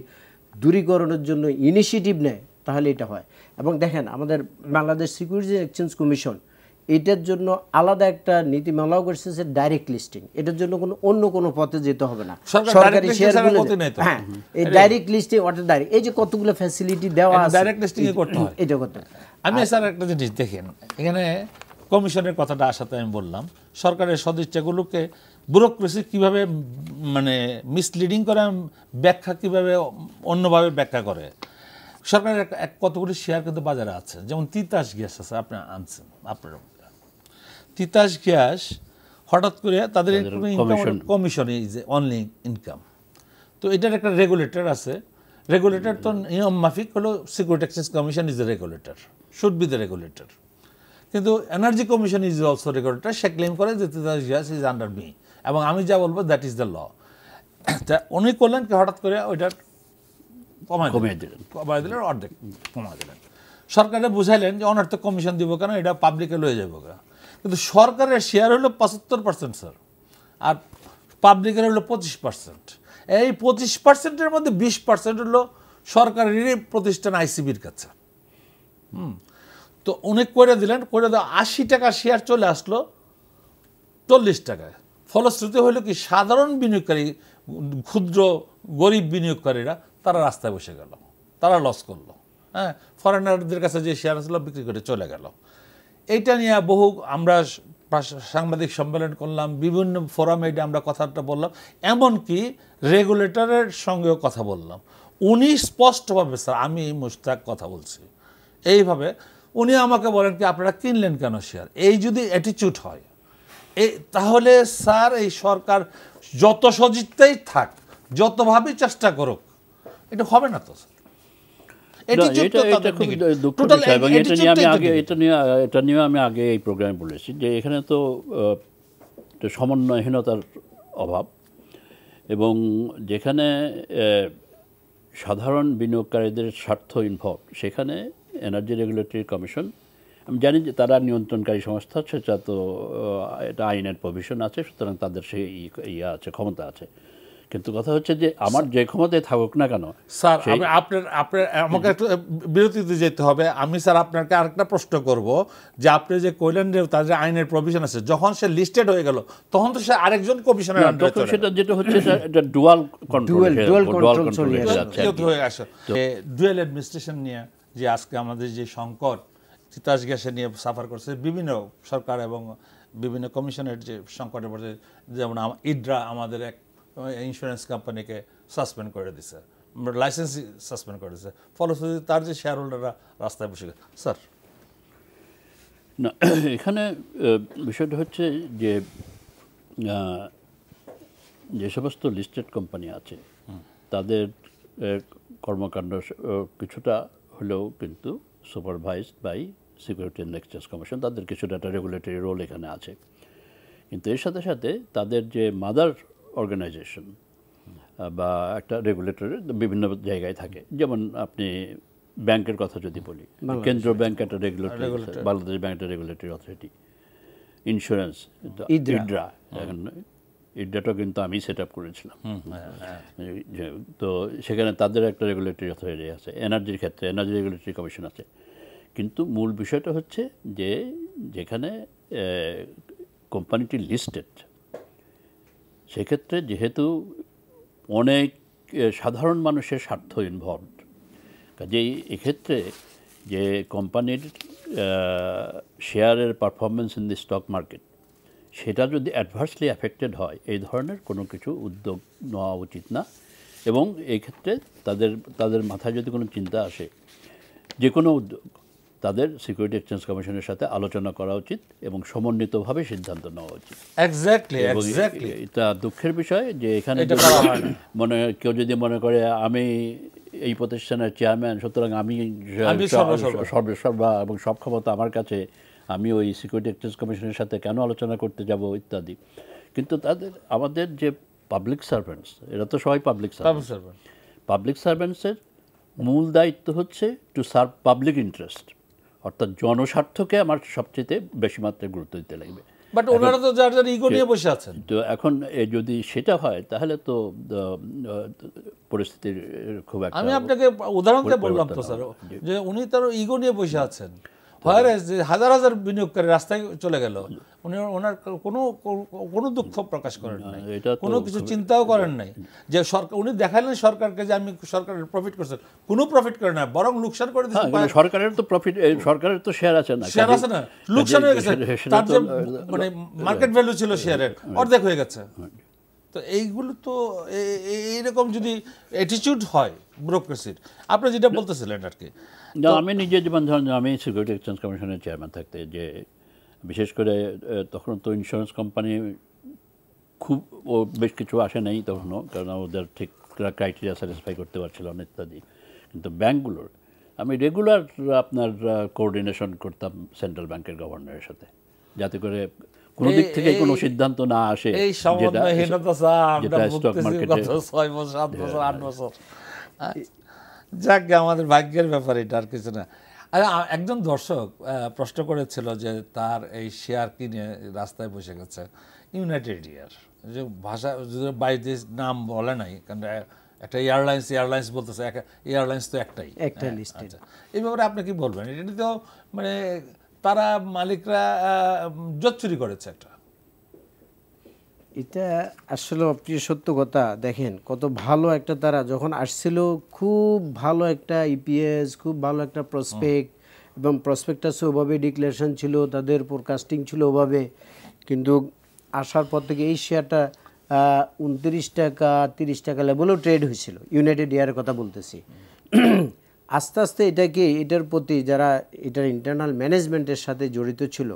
দূরীকরণের জন্য ইনিশিয়েটিভ নেয় তাহলে এটা হয়। এবং দেখেন আমাদের বাংলাদেশ সিকিউরিটিজ এক্সচেঞ্জ কমিশন এটার জন্য আলাদা একটা নীতিমালাও করছে যে ডাইরেক্ট লিস্টিং, এটার জন্য অন্য কোনো পথে যেতে হবে না, সরকারি শেয়ারগুলো। হ্যাঁ, এই ডাইরেক্ট লিস্টিং অর্থাৎ ডাইরেক্ট, এই যে কতগুলো ফ্যাসিলিটি দেওয়া আছে, ডাইরেক্ট লিস্টিং করতে হয়, এটা করতে হয়। আমি স্যার একটা জিনিস দেখেন, এখানে কমিশনের কথাটা আসাতে আমি বললাম, সরকারের সদিচ্ছাগুলোকে ব্যুরোক্রেসি কীভাবে মানে মিসলিডিং করে, ব্যাখ্যা কীভাবে অন্যভাবে ব্যাখ্যা করে। সরকারের কতগুলি শেয়ার কিন্তু বাজারে আছে, যেমন তিতাস গ্যাস আছে, আপনি আনছেন, আপনার তিতাস গ্যাস হঠাৎ করে তাদের কমিশন ইজ অনলি ইনকাম। তো এটার একটা রেগুলেটর আছে, রেগুলেটর তো নিয়ম মাফিক হলো security exchange commission is a regulator, should be the regulator. কিন্তু energy commission is also regulator, সে ক্লেম করে যে Titas gas is under me, এবং আমি যা বলবো দ্যাট ইজ দ্য ল। তা উনি করলেন কি, হঠাৎ করে ওইটার কমাই দিলেন, অর্ধেক কমাই দিলেন। সরকারে বুঝাইলেন যে অনর্থক কমিশন দিব কেন, এটা পাবলিকে লয়ে যাবো কেন। কিন্তু সরকারের শেয়ার হলো 75% স্যার, আর পাবলিকের হলো 25%। এই 25%-এর মধ্যে 20% হলো সরকারেরই প্রতিষ্ঠান আইসিবির কাছে। তো উনি করে দিলেন, করে দেওয়া 80 টাকা শেয়ার চলে আসলো 40 টাকায়। ফলশ্রুতি হলো কি, সাধারণ বিনিয়োগকারী, ক্ষুদ্র গরিব বিনিয়োগকারীরা তারা রাস্তায় বসে গেল, তারা লস করলো। হ্যাঁ, ফরেনারদের কাছে যে শেয়ার ছিল বিক্রি করে চলে গেল। এইটা নিয়ে বহু আমরা সাংবাদিক সম্মেলন করলাম, বিভিন্ন ফোরামে এটা আমরা কথাটা বললাম, এমনকি রেগুলেটরের সঙ্গেও কথা বললাম। উনি স্পষ্টভাবে, স্যার আমি মুশতাক কথা বলছি এইভাবে, উনি আমাকে বলেন কি আপনারা কিনলেন কেন শেয়ার। এই যদি অ্যাটিটিউড হয় তাহলে স্যার এই সরকার যত সজিতেই থাক, যতভাবেই চেষ্টা করুক, এটা হবে না তো। এটা নিয়ে আমি আগে এই প্রোগ্রামে বলেছি যে এখানে তো সমন্বয়হীনতার অভাব, এবং যেখানে সাধারণ বিনিয়োগকারীদের স্বার্থ ইনভলভ, সেখানে এনার্জি রেগুলেটরি কমিশন, আমি জানি যে তারা নিয়ন্ত্রণকারী সংস্থা, সেটা তো এটা আইনের প্রভিশন আছে, সুতরাং তাদের সেই ইয়ে আছে, ক্ষমতা আছে। কিন্তু কথা হচ্ছে যে আমার যে ক্ষমতায় থাকুক না কেন স্যার, আপনার আমাকে একটু বিরতিতে যেতে হবে। আমি স্যার আপনাকে আরেকটা প্রশ্ন করব, যে আপনি যে কইলেন যে তাদের আইনের প্রভিশন আছে, যখন সে লিস্টেড হয়ে গেল তখন তো সে আরেকজন কমিশনার আন্ডারে চলে, সেটা যেটা হচ্ছে এটা ডুয়াল কন্ট্রোল হয়ে আসে। ডুয়াল অ্যাডমিনিস্ট্রেশন নিয়ে যে আজকে আমাদের যে সংকট তিতাস গ্যাসে নিয়ে সাফার করছে বিভিন্ন সরকার এবং বিভিন্ন কমিশনের যে সংকটের পড়ে, যেমন ইডরা আমাদের এক ইন্স্যুরেন্স কোম্পানিকে সাসপেন্ড করে দিছে, লাইসেন্স সাসপেন্ড করে দিছে, ফলশ্রুতিতে তার যে শেয়ার হোল্ডাররা রাস্তায় বসে গেছে। স্যার না, এখানে বিষয়টা হচ্ছে যে যে সমস্ত লিস্টেড কোম্পানি আছে তাদের কর্মকাণ্ড কিছুটা হলেও কিন্তু supervised by security and exchange commission, তাদের কিছুটা একটা রেগুলেটরি রোল এখানে আছে। কিন্তু এর সাথে সাথে তাদের যে মাদার অর্গানাইজেশন বা একটা রেগুলেটরি বিভিন্ন জায়গায় থাকে, যেমন আপনি ব্যাংকের কথা যদি বলি, কেন্দ্রীয় ব্যাংক একটা রেগুলেটরি, বাংলাদেশ ব্যাংক একটা রেগুলেটরি অথরিটি, ইন্স্যুরেন্স ইডরা, এখন ইডরাটা কিন্তু আমি সেট আপ করেছিলাম। তো সেখানে তাদের একটা রেগুলেটরি অথরিটি আছে, এনার্জির ক্ষেত্রে এনার্জি রেগুলেটরি কমিশন আছে। কিন্তু মূল বিষয়টা হচ্ছে যে যেখানে কোম্পানিটি লিস্টেড, সেক্ষেত্রে যেহেতু অনেক সাধারণ মানুষের স্বার্থ ইনভলভড, কাজেই এক্ষেত্রে যে কোম্পানির শেয়ারের performance in the stock market সেটা যদি অ্যাডভার্সলি অ্যাফেক্টেড হয়, এই ধরনের কোনো কিছু উদ্যোগ নেওয়া উচিত না। এবং এই ক্ষেত্রে তাদের মাথায় যদি কোনো চিন্তা আসে, যে কোনো উদ্যোগ তাদের সিকিউরিটি এক্সচেঞ্জ কমিশনের সাথে আলোচনা করা উচিত এবং সমন্বিতভাবে সিদ্ধান্ত নেওয়া উচিত। এক্স্যাক্টলি। এটা দুঃখের বিষয় যে এখানে কেউ যদি মনে করে আমি এই প্রতিষ্ঠানের চেয়ারম্যান, সুতরাং আমি সর্বসর্বা এবং সব ক্ষমতা আমার কাছে, আমি ওই সিকিউরিটি এক্সচেঞ্জ কমিশনের সাথে কেন আলোচনা করতে যাব ইত্যাদি। কিন্তু আমাদের যে পাবলিক সার্ভেন্টস, এরা তো সবাই পাবলিক সার্ভেন্টসের মূল দায়িত্ব হচ্ছে টু সার্ভ পাবলিক ইন্টারেস্ট, অর্থাৎ জনস্বার্থকে আমার সবচেয়ে বেশি মাত্রায় গুরুত্ব দিতে লাগবে। বাট ওনারা তো যার যার ইগো নিয়ে বসে আছেন। তো এখন যদি সেটা হয় তাহলে তো পরিস্থিতির খুব একটা, আমি আপনাকে উদাহরণ দিয়ে বললাম তো স্যার, যে উনি তার ইগো নিয়ে বসে আছেন, যে হাজার হাজার বিনিয়োগকারী রাস্তায় চলে গেল, উনি ওনার কোনো দুঃখ প্রকাশ করেন নাই, কোনো কিছু চিন্তাও করেন নাই যে সরকার, উনি দেখালেন সরকারকে যে আমি সরকারের প্রফিট করছেন, কোনো প্রফিট করে না, বরং লোকসান করে দিচ্ছেন। সরকারের তো প্রফিট, সরকারের তো শেয়ার আছে না, শেয়ার আছে না, লোকসান হয়ে গেছে, তার যে মানে মার্কেট ভ্যালু ছিল শেয়ারের অর্ধেক হয়ে গেছে। তো এইগুলো তো এইরকম যদি অ্যাটিটিউড হয় ব্যুরোক্রেসির, আপনি যেটা বলতেছিলেন আর কি। না, আমি নিজে যেমন ধরেন আমি সিকিউরিটি এক্সচেঞ্জ কমিশনের চেয়ারম্যান থাকতে, যে বিশেষ করে তখন তো ইন্স্যুরেন্স কোম্পানি খুব বেশ কিছু আসে নাই তখনও, কারণ ওদের ঠিক ক্রাইটেরিয়া স্যাটিসফাই করতে পারছিল না ইত্যাদি। কিন্তু ব্যাংকগুলোর আমি রেগুলার আপনার কোঅর্ডিনেশন করতাম সেন্ট্রাল ব্যাংকের গভর্নরের সাথে, যাতে করে কোনো দিক থেকে কোনো সিদ্ধান্ত না আসে যেটা স্টক মার্কেটে। 6 বছর 7 বছর 8 বছর, যাক আমাদের ভাগ্যের ব্যাপার, এটা আর কিছু না। একজন দর্শক প্রশ্ন করেছিল যে তার এই শেয়ার কিনে রাস্তায় বসে গেছে ইউনাইটেড এয়ার, যে ভাষা বাইরে নাম বলে নাই, কারণ একটা এয়ারলাইন্স বলতেছে, এয়ারলাইন্স তো একটাই। আচ্ছা, এই ব্যাপারে আপনি কি বলবেন? এটা তো মানে তারা মালিকরা জোট চুরি করেছে একটা। এটা আসলে আপনি সত্য কথা দেখেন, কত ভালো একটা, তারা যখন আসছিল খুব ভালো একটা ইপিএস, খুব ভালো একটা প্রসপেক্ট, এবং প্রসপেক্টাসে ওভাবে ডিক্লারেশন ছিল, তাদের ফোরকাস্টিং ছিল ওভাবে। কিন্তু আসার পর থেকে এই শেয়ারটা 29 টাকা 30 টাকা লেভেলেও ট্রেড হয়েছিল, ইউনাইটেড এয়ারের কথা বলতেছি। আস্তে আস্তে এটার প্রতি যারা এটার ইন্টারনাল ম্যানেজমেন্টের সাথে জড়িত ছিল,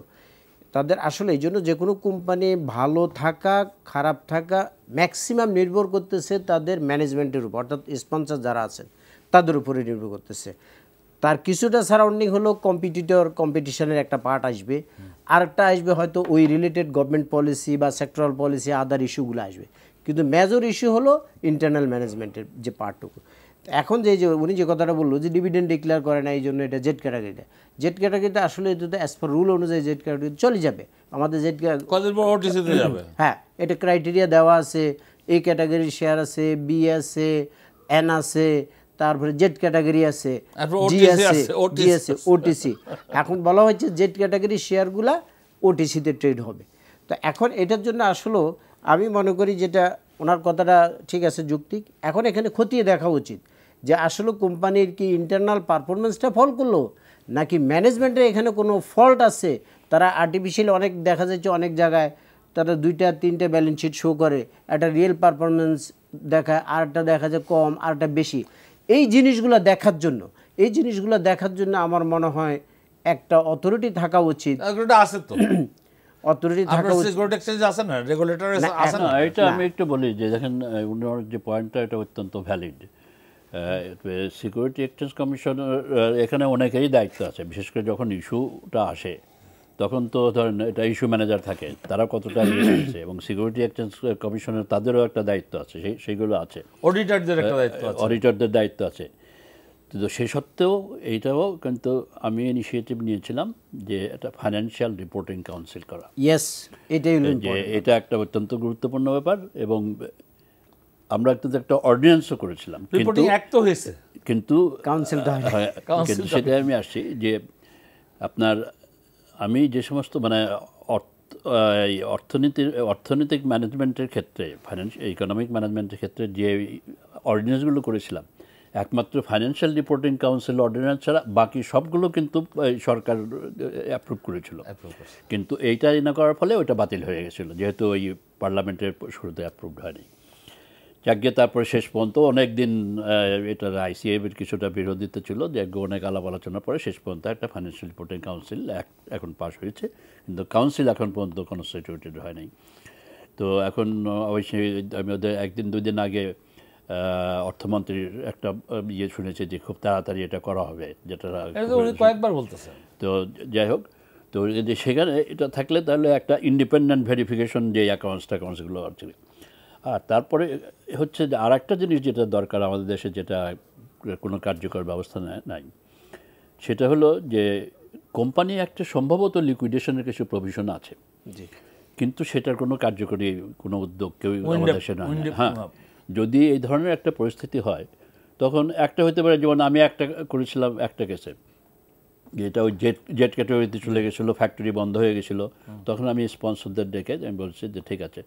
তাদের আসলে এই জন্য যে কোনো কোম্পানি ভালো থাকা খারাপ থাকা ম্যাক্সিমাম নির্ভর করতেছে তাদের ম্যানেজমেন্টের উপর, অর্থাৎ স্পন্সর যারা আছেন তাদের উপরে নির্ভর করতেছে। তার কিছুটা সারাউন্ডিং হলো কম্পিটিশনের একটা পার্ট আসবে, আরেকটা আসবে হয়তো ওই রিলেটেড গভর্নমেন্ট পলিসি বা সেক্টরাল পলিসি, আদার ইস্যুগুলো আসবে। কিন্তু মেজর ইস্যু হলো ইন্টারনাল ম্যানেজমেন্টের যে পার্টটুকু। এখন যে উনি যে কথাটা বললো যে ডিভিডেন্ড ডিক্লেয়ার করে না, এই জন্য এটা জেড ক্যাটাগরিতে আসলে এটা অ্যাজ পার রুল অনুযায়ী জেড ক্যাটাগরি চলে যাবে, আমাদের জেড ক্যাটাগরি যাবে। হ্যাঁ, এটা ক্রাইটেরিয়া দেওয়া আছে, এ ক্যাটাগরির শেয়ার আছে, বি আছে, এন আছে, তারপরে জেড ক্যাটাগরি আছে, জি আছে, ওটিসি। এখন বলা হয়েছে জেড ক্যাটাগরির শেয়ারগুলা ওটিসিতে ট্রেড হবে। তো এখন এটার জন্য আসলে আমি মনে করি যেটা ওনার কথাটা ঠিক আছে, যৌক্তিক। এখন এখানে খতিয়ে দেখা উচিত যে আসলে কোম্পানির কি ইন্টারনাল পারফরমেন্সটা ফল করলো, নাকি ম্যানেজমেন্টের এখানে কোনো ফল্ট আছে। তারা আর্টিফিশিয়াল অনেক দেখা যাচ্ছে অনেক জায়গায় তারা 2-3টে ব্যালেন্স শিট শো করে, একটা রিয়েল পারফরমেন্স দেখায়, আরটা দেখা যায় কম, আরটা বেশি। এই জিনিসগুলো দেখার জন্য আমার মনে হয় একটা অথরিটি থাকা উচিত। আছে তো অথরিটি থাকা উচিত, সিকিউরিটি এক্সচেঞ্জ আছে না, রেগুলেটর আছে না। এটা আমি একটু বলি যে দেখেন ওনার যে পয়েন্টটা এটা অত্যন্ত ভ্যালিড, সিকিউরিটি এক্সচেঞ্জ কমিশনের এখানে অনেকেরই দায়িত্ব আছে, বিশেষ করে যখন ইস্যুটা আসে তখন তো ধরেন এটা ইস্যু ম্যানেজার থাকে, তারা কতটা ইয়ে করেছে, এবং সিকিউরিটি এক্সচেঞ্জ কমিশনের তাদেরও একটা দায়িত্ব আছে, সেইগুলো আছে, অডিটরদের একটা দায়িত্ব আছে, অডিটরদের দায়িত্ব আছে। তো সে সত্ত্বেও এইটাও কিন্তু আমি ইনিশিয়েটিভ নিয়েছিলাম যে এটা ফাইন্যান্সিয়াল রিপোর্টিং কাউন্সিল করা। ইয়েস, এটাই হলো যে এটা একটা অত্যন্ত গুরুত্বপূর্ণ ব্যাপার, এবং আমরা কিন্তু একটা অর্ডিন্যান্সও করেছিলাম, রিপোর্টিং অ্যাক্ট তো হয়েছে, কিন্তু কাউন্সিলটা কিন্তু সেটাই আমি আসছি যে আপনার আমি যে সমস্ত মানে অর্থনৈতিক ম্যানেজমেন্টের ক্ষেত্রে, ইকোনমিক ম্যানেজমেন্টের ক্ষেত্রে যে অর্ডিন্যান্সগুলো করেছিলাম, একমাত্র ফাইন্যান্সিয়াল রিপোর্টিং কাউন্সিল অর্ডিন্যান্স ছাড়া বাকি সবগুলো কিন্তু সরকার অ্যাপ্রুভ করেছিল, কিন্তু এইটা না করার ফলে ওইটা বাতিল হয়ে গেছিলো, যেহেতু ওই পার্লামেন্টের শুরুতে অ্যাপ্রুভড হয়নি। যাকে তারপরে শেষ পর্যন্ত অনেক দিন এটার আইসিএবির কিছুটা বিরোধিতা ছিল, যে অনেক আলাপ আলোচনার পরে শেষ পর্যন্ত একটা ফাইন্যান্সিয়াল রিপোর্টিং কাউন্সিল এখন পাস হয়েছে, কিন্তু কাউন্সিল এখন পর্যন্ত কনস্টিটিউটেড হয় নাই। তো এখন অবশ্যই আমি ওদের একদিন দুই দিন আগে অর্থমন্ত্রীর একটা ইয়ে শুনেছি যে খুব তাড়াতাড়ি এটা করা হবে, যেটা কয়েকবার বলতেছে। তো যাই হোক, তো যদি সেখানে এটা থাকলে তাহলে একটা ইন্ডিপেন্ডেন্ট ভেরিফিকেশন যে অ্যাকাউন্টসগুলো আছে। আর তারপরে হচ্ছে যে আর একটা জিনিস যেটা দরকার আমাদের দেশে, যেটা কোনো কার্যকর ব্যবস্থা নাই, সেটা হলো যে কোম্পানি একটা সম্ভবত লিকুইডেশনের কিছু প্রভিশন আছে, কিন্তু সেটার কোনো কার্যকরী কোনো উদ্যোগ কেউ আমাদের দেশে নয়। হ্যাঁ, যদি এই ধরনের একটা পরিস্থিতি হয় তখন একটা হতে পারে, যেমন আমি একটা করেছিলাম একটা কেসে, যেটা ওই জেট ক্যাটাগরিতে চলে গেছিলো, ফ্যাক্টরি বন্ধ হয়ে গেছিলো, তখন আমি স্পন্সরদের ডেকে আমি বলছি যে ঠিক আছে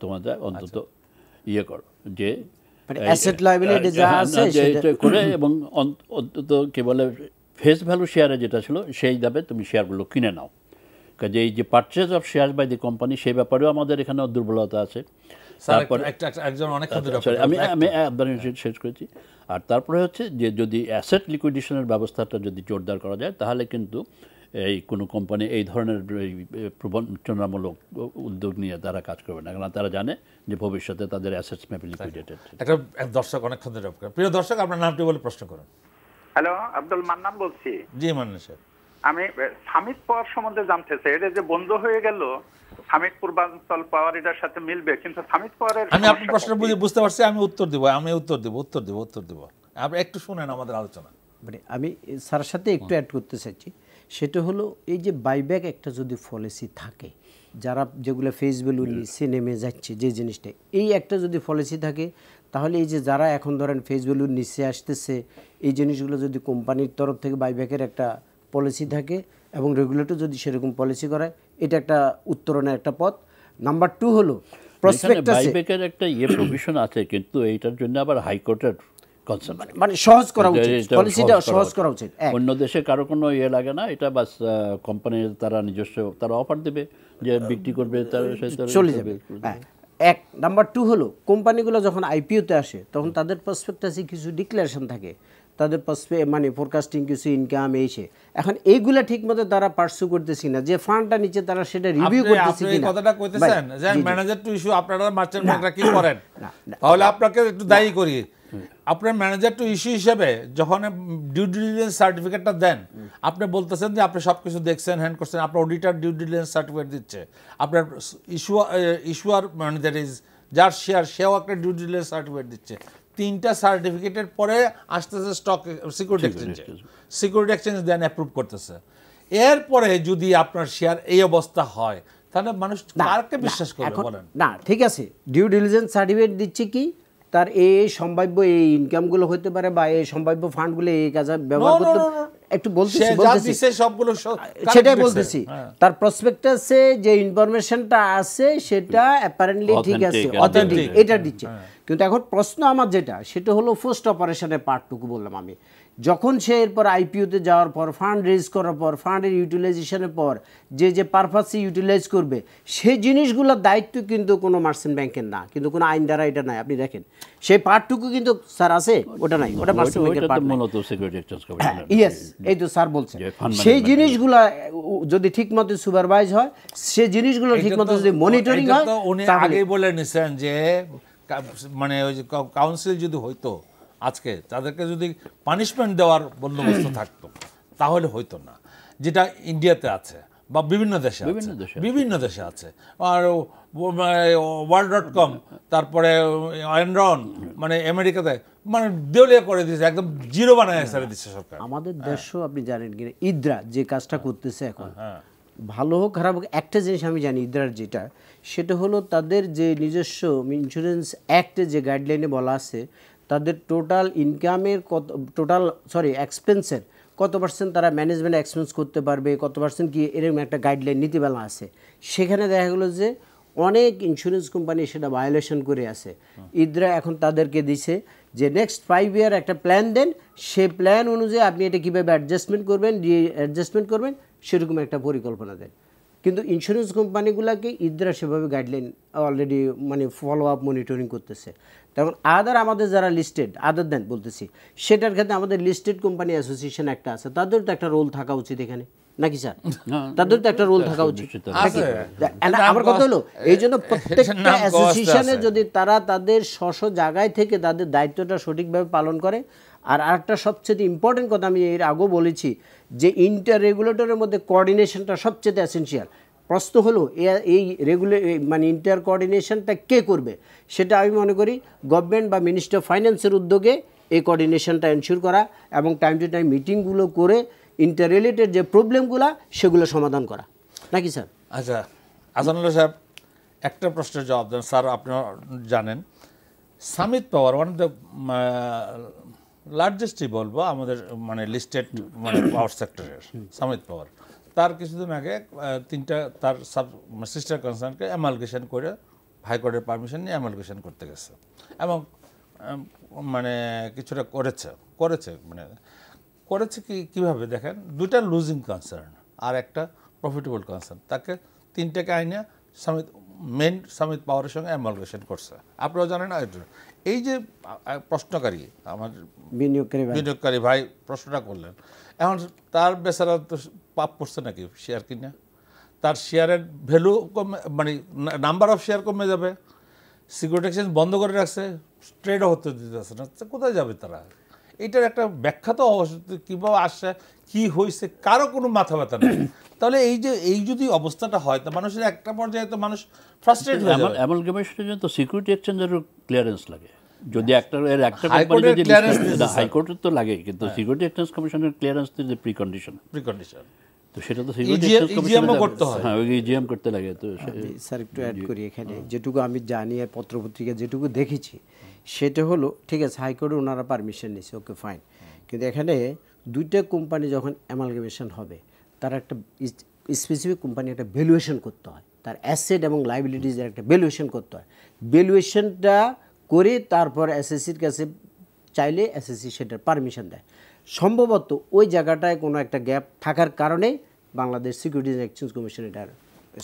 তোমাদের অন্তত ইয়ে করো, যে অ্যাসেট লায়াবিলিটি যা আছে সেটা করে, এবং অন্তত কে বলে ফেস ভ্যালু শেয়ারে যেটা ছিল সেই দামে তুমি শেয়ারগুলো কিনে নাও। কাজে এই যে purchase of share by the company, সেই ব্যাপারেও আমাদের এখানে দুর্বলতা আছে। আমি শেষ করেছি। আর তারপরে হচ্ছে যে যদি অ্যাসেট লিকুইডেশনের ব্যবস্থাটা যদি জোরদার করা যায়, তাহলে কিন্তু এই কোনো কোম্পানি এই ধরনের প্রবঞ্চনামূলক উদ্যোগ নিয়ে তারা কাজ করবে না, কারণ তারা জানে যে ভবিষ্যতে তাদের অ্যাসেটস মেবি লিকুইডেটেড। একটা দর্শক অনেকক্ষণ ধরে, প্রিয় দর্শক আপনার নামটি বলে প্রশ্ন করুন। হ্যালো, আব্দুল মান্নান বলছি। জি মান্নান স্যার, আমি সামিট পাওয়ার সম্বন্ধে জানতে চাই। এটা যে বন্ধ হয়ে গেল, সামিট পূর্বাঞ্চল পাওয়ার এটার সাথে মিলবে, কিন্তু সামিট পাওয়ারের আমি আপনার প্রশ্ন বুঝতে পারছি, আমি উত্তর দিব। আপনি একটু শুনেন আমাদের আলোচনা। আমি স্যারের সাথে একটু অ্যাড করতে চাইছি, সেটা হলো এই যে বাইব্যাক একটা যদি পলিসি থাকে, যারা যেগুলো ফেস ভ্যালুর নিচে নেমে যাচ্ছে যে জিনিসটা, এই একটা যদি পলিসি থাকে, তাহলে এই যে যারা এখন ধরেন ফেস ভ্যালুর নিচে আসতেছে, এই জিনিসগুলো যদি কোম্পানির তরফ থেকে বাইব্যাকের একটা পলিসি থাকে এবং রেগুলেটর যদি সেরকম পলিসি করে, এটা একটা উত্তরণের একটা পথ। নাম্বার 2 হলো প্রসপেক্টাসে বাইব্যাকের একটা প্রভিশন আছে, কিন্তু এইটার জন্য আবার হাইকোর্টের মানে সহজ করা উচিত, পলিসিটা সহজ করা উচিত। অন্য দেশে কারো কোনো লাগে না, এটা বাস কোম্পানির তারা নিজস্ব তারা অফার দেবে যে বিক্রি করবে, চলে যাবে। এক নাম্বার 2 হলো কোম্পানিগুলো যখন আইপিওতে আসে তখন তাদের প্রসপেক্টাসে কিছু ডিক্লারেশন থাকে, তাদের মানে ফোরকাস্টিং কিছু ইনকাম এইসে। এখন এইগুলা ঠিকমতো তারা পার্সু করতেছি না, যে ফান্ডটা নিচে তারা সেটা রিভিউ করতেছি কিনা। কথাটা কইতেছেন যে ম্যানেজার টু ইস্যু, আপনারা মার্চেন্ট ব্যাংকরা কি করেন, তাহলে আপনাকে একটু দায়ী করি। আপনার ম্যানেজার টু ইস্যু হিসেবে যখন ডিউ ডিলিজেন্স সার্টিফিকেটটা দেন, আপনি বলতেছেন যে আপনি সব কিছু দেখছেন, হ্যান্ড করছেন, আপনার অডিটর ডিউ ডিলিজেন্স সার্টিফিকেট দিচ্ছে, আপনার ইস্যুয়ার মানে দ্যাট ইজ যার শেয়ার, সেও একটা ডিউ ডিলিজেন্স সার্টিফিকেট দিচ্ছে। 3টা সার্টিফিকেটের পরে আসতেছে স্টক সিকিউরিটি এক্সচেঞ্জ দেন অ্যাপ্রুভ করতেছে। এরপরে যদি আপনার শেয়ার এই অবস্থা হয়, তাহলে মানুষ কারকে বিশ্বাস করবে বলেন? না, ঠিক আছে, ডিউ ডিলিজেন্স সার্টিফিকেট দিচ্ছে কি, তার এই সম্ভাব্য এই ইনকামগুলো হতে পারে, বা এই সম্ভাব্য ফান্ডগুলো এই কাজে ব্যবহার করতে, একটু বলতেছি সবগুলো সেটাই বলতেছি। তার প্রসপেক্টাসে যে ইনফরমেশনটা আছে সেটা অ্যাপারেন্টলি ঠিক আছে, অথেন্টিক, এটা দিচ্ছে। কিন্তু এখন প্রশ্ন আমার যেটা, সেটা হলো পোস্ট অপারেশনের পার্টটুকু বললাম আমি, যখন সে এরপর আইপিওতে যাওয়ার পর, ফান্ড রেজ করার পর, ফান্ডের ইউটিলাইজেশনের পর যে পারপাসে ইউটিলাইজ করবে, সেই জিনিসগুলোর দায়িত্ব কিন্তু কোনো মার্চেন্ট ব্যাংকের না, কিন্তু কোনো আইন দ্বারা এটা নাই। আপনি দেখেন সেই পার্টটুকু কিন্তু স্যার আছে, ওটা নাই, ওটা মার্চেন্ট ব্যাংকের পার্ট মূলত সিকিউরিটি এক্সচেঞ্জ কমিশন। ইয়েস, এই তো স্যার বলছেন, সেই জিনিসগুলো যদি ঠিকমতো সুপারভাইজ হয়, সেই জিনিসগুলো ঠিকমতো যদি মনিটরিং হয়, উনি আগেই বলে নিছেন যে মানে ওই যে কাউন্সিল যদি হইতো আজকে তাদেরকে যদি পানিশমেন্ট দেওয়ার বন্দোবস্ত থাকতো তাহলে হইতো না, যেটা ইন্ডিয়াতে আছে বা বিভিন্ন দেশে আছে। আর world.com, তারপরে এনরন, মানে আমেরিকাতে মানে দেউলিয়া করে দিয়েছে, একদম জিরো বানায় ছেড়ে দিচ্ছে সরকার। আমাদের দেশও আপনি জানেন কিনা, ইদ্রা যে কাজটা করতেছে এখন, ভালো হোক খারাপ হোক, একটা জিনিস আমি জানি ইদ্রার যেটা, সেটা হলো তাদের যে নিজস্ব ইন্স্যুরেন্স অ্যাক্টে যে গাইডলাইনে বলা আছে তাদের টোটাল ইনকামের কত, এক্সপেন্সের কত পার্সেন্ট তারা ম্যানেজমেন্ট এক্সপেন্স করতে পারবে, কত পার্সেন্ট কি, এরকম একটা গাইডলাইন নীতিমালা আছে। সেখানে দেখা গেলো যে অনেক ইন্স্যুরেন্স কোম্পানি সেটা ভায়োলেশন করে আছে। ইদ্রা এখন তাদেরকে দিছে যে নেক্সট 5 ইয়ার একটা প্ল্যান দেন, সে প্ল্যান অনুযায়ী আপনি এটা কীভাবে অ্যাডজাস্টমেন্ট করবেন সেরকম একটা পরিকল্পনা দেন। কিন্তু ইন্স্যুরেন্স কোম্পানিগুলোকে ইদ্রা সেভাবে গাইডলাইন অলরেডি মানে ফলো আপ মনিটরিং করতেছে। তখন আমাদের যারা লিস্টেড দেন বলতেছি, সেটার ক্ষেত্রে আমাদের লিস্টেড কোম্পানি অ্যাসোসিয়েশন একটা আছে, তাদের তো একটা রোল থাকা উচিত এখানে, নাকি স্যার? তাদের তো একটা রোল থাকা উচিত। আমার কথা হলো এই জন্য প্রত্যেকটা অ্যাসোসিয়েশনে যদি তারা তাদের স্ব জায়গায় থেকে তাদের দায়িত্বটা সঠিকভাবে পালন করে। আর আরেকটা সবচেয়ে ইম্পর্টেন্ট কথা আমি এর আগেও বলেছি যে ইন্টার রেগুলেটরের মধ্যে কোঅর্ডিনেশনটা সবচেয়ে এসেনশিয়াল। প্রশ্ন হলো এই মানে ইন্টার কোঅর্ডিনেশনটা কে করবে? সেটা আমি মনে করি গভর্নমেন্ট বা মিনিস্টার অফ ফাইন্যান্সের উদ্যোগে এই কোঅর্ডিনেশনটা এনশিওর করা এবং টাইম টু টাইম মিটিংগুলো করে ইন্টার রিলেটেড যে প্রবলেমগুলো সেগুলো সমাধান করা, নাকি স্যার? আচ্ছা, আসানুল্লাহ সাহেব একটা প্রশ্নের জবাব দেন। স্যার আপনারা জানেন সামিত পাওয়ার ওয়ান অফ দ্য লার্জেস্টই বলবো আমাদের মানে লিস্টেড মানে পাওয়ার সেক্টরের সামিত পাওয়ার, তার কিছুদিন আগে 3টা তার সিস্টার কনসার্নকে অ্যামালগেশন করে হাইকোর্টের পারমিশন নিয়ে অ্যামালগেশন করতে গেছে এবং মানে কিছুটা করেছে কীভাবে দেখেন, 2টা লুজিং কনসার্ন আর একটা প্রফিটেবল কনসার্ন, তাকে 3টাকে আইনে সামিত পাওয়ারের সঙ্গে অ্যামালগেশন করছে। আপনারা জানেন না? এই যে প্রশ্নকারী আমাদের বিনিয়োগকারী ভাই প্রশ্নটা করলেন, এখন তার বেচারা তো পাপ পড়ছে নাকি শেয়ার কিনা? তার শেয়ারের ভ্যালু কমে, মানে নাম্বার অফ শেয়ার কমে যাবে, সিকিউরিটি এক্সচেঞ্জ বন্ধ করে রাখছে, ট্রেডও হতে দিতেছে না, কোথায় যাবে তারা? এইটার একটা ব্যাখ্যা তো কীভাবে আসছে, কী হয়েছে, কারো কোনো মাথা ব্যথা নেই। তাহলে এই যদি অবস্থাটা হয় তা মানুষের একটা পর্যায়ে তো মানুষ ফ্রাস্ট্রেট হয়ে যাবে। অ্যামালগামেশনের জন্য তো সিকিউরিটি এক্সচেঞ্জেরও ক্লিয়ারেন্স লাগে। যদি একটা কোম্পানি যদি হাইকোর্টের তো লাগে, কিন্তু সিকিউরিটি এক্সচেঞ্জ কমিশনের ক্লিয়ারেন্স যে প্রিকন্ডিশন, তো সেটা তো সিকিউরিটি এক্সচেঞ্জ কমিশন করতে হয়। হ্যাঁ, ওই ইজিএম করতে লাগে। তো স্যার একটু অ্যাড করি এখানে, যেটুকু আমি জানি পত্রপত্রিকা যেটুকু দেখেছি সেটা হলো, ঠিক আছে হাইকোর্টে ওনারা পারমিশন নিয়েছে, ওকে ফাইন, কিন্তু এখানে 2টা কোম্পানি যখন অ্যামালগামেশন হবে তার একটা স্পেসিফিক কোম্পানি একটা ভ্যালুয়েশন করতে হয়, তার অ্যাসেট এবং লাইবিলিটিজের একটা ভ্যালুয়েশন করতে হয়। ভ্যালুয়েশনটা করে তারপর এসএসসির কাছে চাইলে এসএসসি সেটার পারমিশন দেয়। সম্ভবত ওই জায়গাটায় কোনো একটা গ্যাপ থাকার কারণে বাংলাদেশ সিকিউরিটিজ এক্সচেঞ্জ কমিশন এটা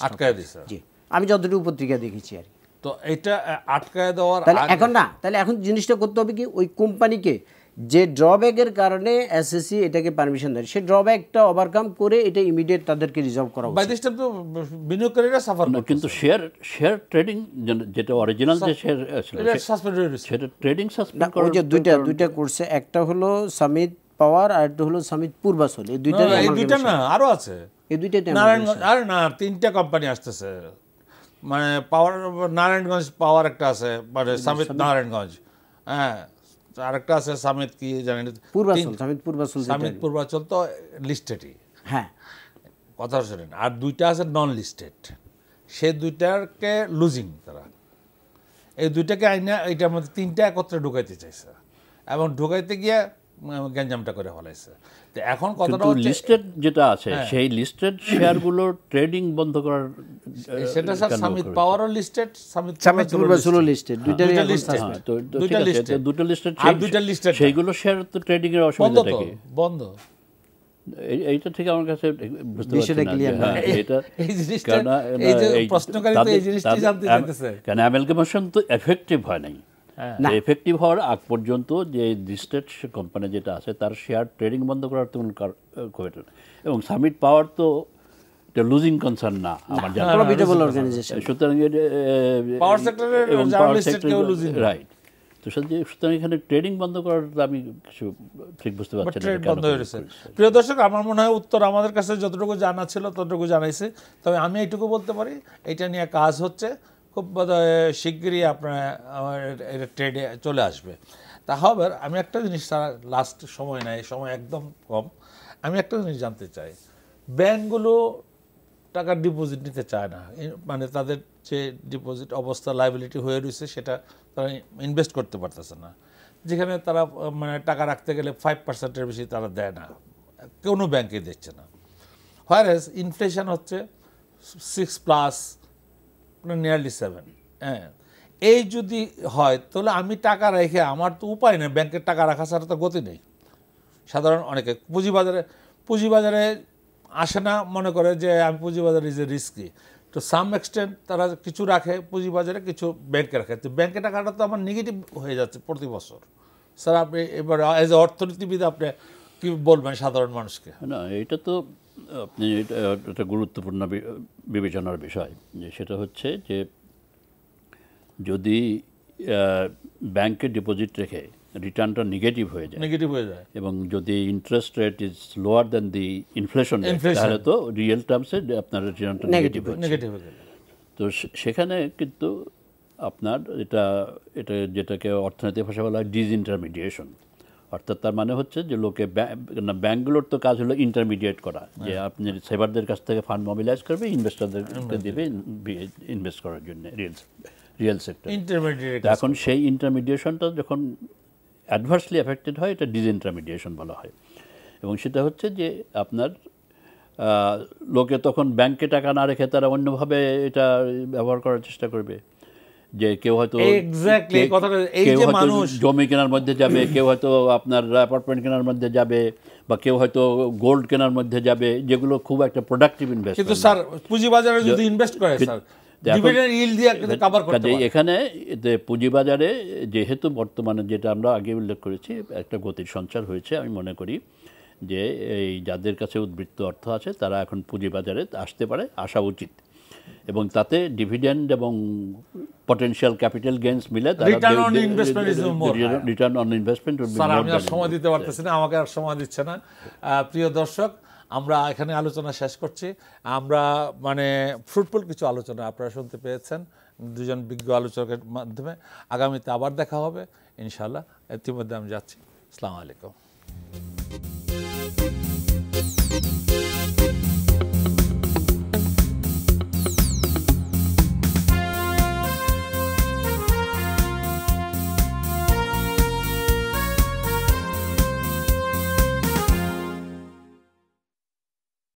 আটকায় দিয়েছে। জি, আমি যতটুকু পত্রিকা দেখেছি আর কি। তো এটা আটকায় দেওয়ার তাহলে এখন জিনিসটা করতে হবে কি, ওই কোম্পানিকে যে ড্রব্যাকের কারণে এসএসসি এটাকে পারমিশন দেয়, সেই ড্রব্যাকটা ওভারকাম করে এটা ইমিডিয়েট তাদেরকে রিজলভ করা উচিত। বাই দিস টাইম তো বিনিয়োগকারীরা সাফার করে, কিন্তু শেয়ার ট্রেডিং যেটা অরিজিনাল যে শেয়ার ছিল সেটা ট্রেডিং সাসপেন্ড করা। ওই যে দুইটা করছে, একটা হলো সামিত পাওয়ার আর একটা হলো সামিত পূর্বাচল, এই দুইটা না আরো আছে, এই দুইটাতে নারায়ণগঞ্জ, আরে না 3টা কোম্পানি আসতেছে, মানে পাওয়ার নারায়ণগঞ্জ পাওয়ার একটা আছে, মানে সামিত নারায়ণগঞ্জ, হ্যাঁ আরেকটা আছে সামিত কি জানেন সামিত পূর্বাচল তো লিস্টেডই, হ্যাঁ কথা শোনেন, আর 2টা আছে নন লিস্টেড, সে 2টাকে লুজিং তারা, এই 2টাকে আইনা এইটার মধ্যে 3টা একত্রে ঢুকাইতে চাইছে এবং ঢুকাইতে গিয়ে গ্যাঞ্জামটা করে ফেলাইছে। তো এখন কথাটা হচ্ছে লিস্টেড যেটা আছে সেই লিস্টেড শেয়ারগুলো ট্রেডিং বন্ধ করার, সেটা স্যার সামিত পাওয়ারও লিস্টেড, সামিত পূর্বাচলও লিস্টেড, দুইটা লিস্টেড, সেইগুলো শেয়ার তো ট্রেডিং এর অসুবিধা থাকে বন্ধ। এইটা থেকে আমার কাছে বুঝতে পারছি না এটা এই জিনিসটা, এই যে প্রশ্নকারী তো এই জিনিসটা জানতে চাইতেছে, কারণ অ্যামালগামেশন তো এফেক্টিভ হয় নাই। এফেক্টিভ হওয়ার আগ পর্যন্ত যে লিস্টেড কোম্পানি যেটা আছে তার শেয়ার ট্রেডিং বন্ধ করার তেমন এবং সামিট পাওয়ার তো এটা লুজিং কনসার্ন না আমার জানা, সুতরাং পাওয়ার সেক্টরের লিস্টেড কেউ লুজিং, রাইট। তো সুতরাং এখানে ট্রেডিং বন্ধ করার আমি কিছু ঠিক বুঝতে পারছি না ট্রেড বন্ধ হয়ে গেছে। প্রিয় দর্শক, আমার মনে হয় উত্তর আমাদের কাছে যতটুকু জানা ছিল ততটুকু জানাইছে। তবে আমি এইটুকু বলতে পারি, এটা নিয়ে কাজ হচ্ছে, খুব শিগগিরই আপনার এটা ট্রেডে চলে আসবে। তা হবে। আমি একটা জিনিস, লাস্ট সময় নাই, সময় একদম কম, আমি একটা জিনিস জানতে চাই, ব্যাংকগুলো টাকার ডিপোজিট নিতে চায় না, মানে তাদের যে ডিপোজিট অবস্থা লাইবিলিটি হয়ে রয়েছে সেটা তারা ইনভেস্ট করতে পারতেছে না। যেখানে তারা মানে টাকা রাখতে গেলে 5%-এর বেশি তারা দেয় না, কোনো ব্যাংকে দিচ্ছে না। হোয়ারেজ ইনফ্লেশন হচ্ছে 6+, নিয়ারলি 7। হ্যাঁ, এই যদি হয় তাহলে আমি টাকা রেখে আমার তো উপায় নেই, ব্যাংকের টাকা রাখা ছাড়া তো গতি নেই। সাধারণ অনেকে পুঁজিবাজারে আসে না, মনে করে যে আমি পুঁজিবাজার ইজ এ রিস্কি। তো সাম এক্সটেন্ট তারা কিছু রাখে পুঁজিবাজারে, কিছু ব্যাংকে রাখে। তো ব্যাংকে টাকাটা তো আমার নেগেটিভ হয়ে যাচ্ছে প্রতি বছর। স্যার, আপনি এবার এজ এ অর্থনীতিবিদ আপনি কি বলবেন সাধারণ মানুষকে? না, এটা তো আপনি এটা গুরুত্বপূর্ণ বিবেচনার বিষয়, যে সেটা হচ্ছে যে যদি ব্যাংকে ডিপোজিট রেখে রিটার্নটা নেগেটিভ হয়ে যায় এবং যদি interest rate is lower than the inflation, তাহলে তো রিয়েল টার্মসে আপনার রিটার্নটা নেগেটিভ হয়ে যায়। তো সেখানে কিন্তু আপনার এটা যেটাকে অর্থনৈতিক ভাষা বলা হয় ডিসইন্টারমিডিয়েশন, অর্থাৎ তার মানে হচ্ছে যে লোকে ব্যাংকগুলোর তো কাজ হলো ইন্টারমিডিয়েট করা, যে আপনি সেভারদের কাছ থেকে ফান্ড মোবিলাইজ করবে, ইনভেস্টরদেরকে দেবে ইনভেস্ট করার জন্য রিয়েল সেক্টর। এখন সেই ইন্টারমিডিয়েশনটা যখন অ্যাডভার্সলি এফেক্টেড হয়, এটা ডিসইন্টারমিডিয়েশন বলা হয়। এবং সেটা হচ্ছে যে আপনার লোকে তখন ব্যাংকে টাকা না রেখে তারা অন্যভাবে এটা ব্যবহার করার চেষ্টা করবে। যে কেউ হয়তো জমি কেনার মধ্যে যাবে, কেউ হয়তো আপনার অ্যাপার্টমেন্ট কেনার মধ্যে যাবে, বা কেউ হয়তো গোল্ড কেনার মধ্যে যাবে, যেগুলো খুব একটা প্রোডাক্টিভ ইনভেস্টমেন্ট। কিন্তু স্যার, পুঁজিবাজারে যদি ইনভেস্ট করে স্যার, এখানে পুঁজিবাজারে যেহেতু বর্তমানে যেটা আমরা আগে উল্লেখ করেছি, একটা গতির সঞ্চার হয়েছে। আমি মনে করি যে এই যাদের কাছে উদ্বৃত্ত অর্থ আছে তারা এখন পুঁজিবাজারে আসতে পারে, আসা উচিত, এবং তাতে ডিভিডেন্ড এবং পটেনশিয়াল ক্যাপিটাল গেইনস মিলে রিটার্ন অন ইনভেস্টমেন্ট। আমি আর সময় দিতে পারতেছি না, আমাকে আর সময় দিচ্ছে না। প্রিয় দর্শক, আমরা এখানে আলোচনা শেষ করছি। আমরা মানে ফ্রুটফুল কিছু আলোচনা আপনারা শুনতে পেয়েছেন দুজন বিজ্ঞ আলোচকের মাধ্যমে। আগামীতে আবার দেখা হবে ইনশাআল্লাহ। ইতিমধ্যে আমি যাচ্ছি। আসসালামু আলাইকুম।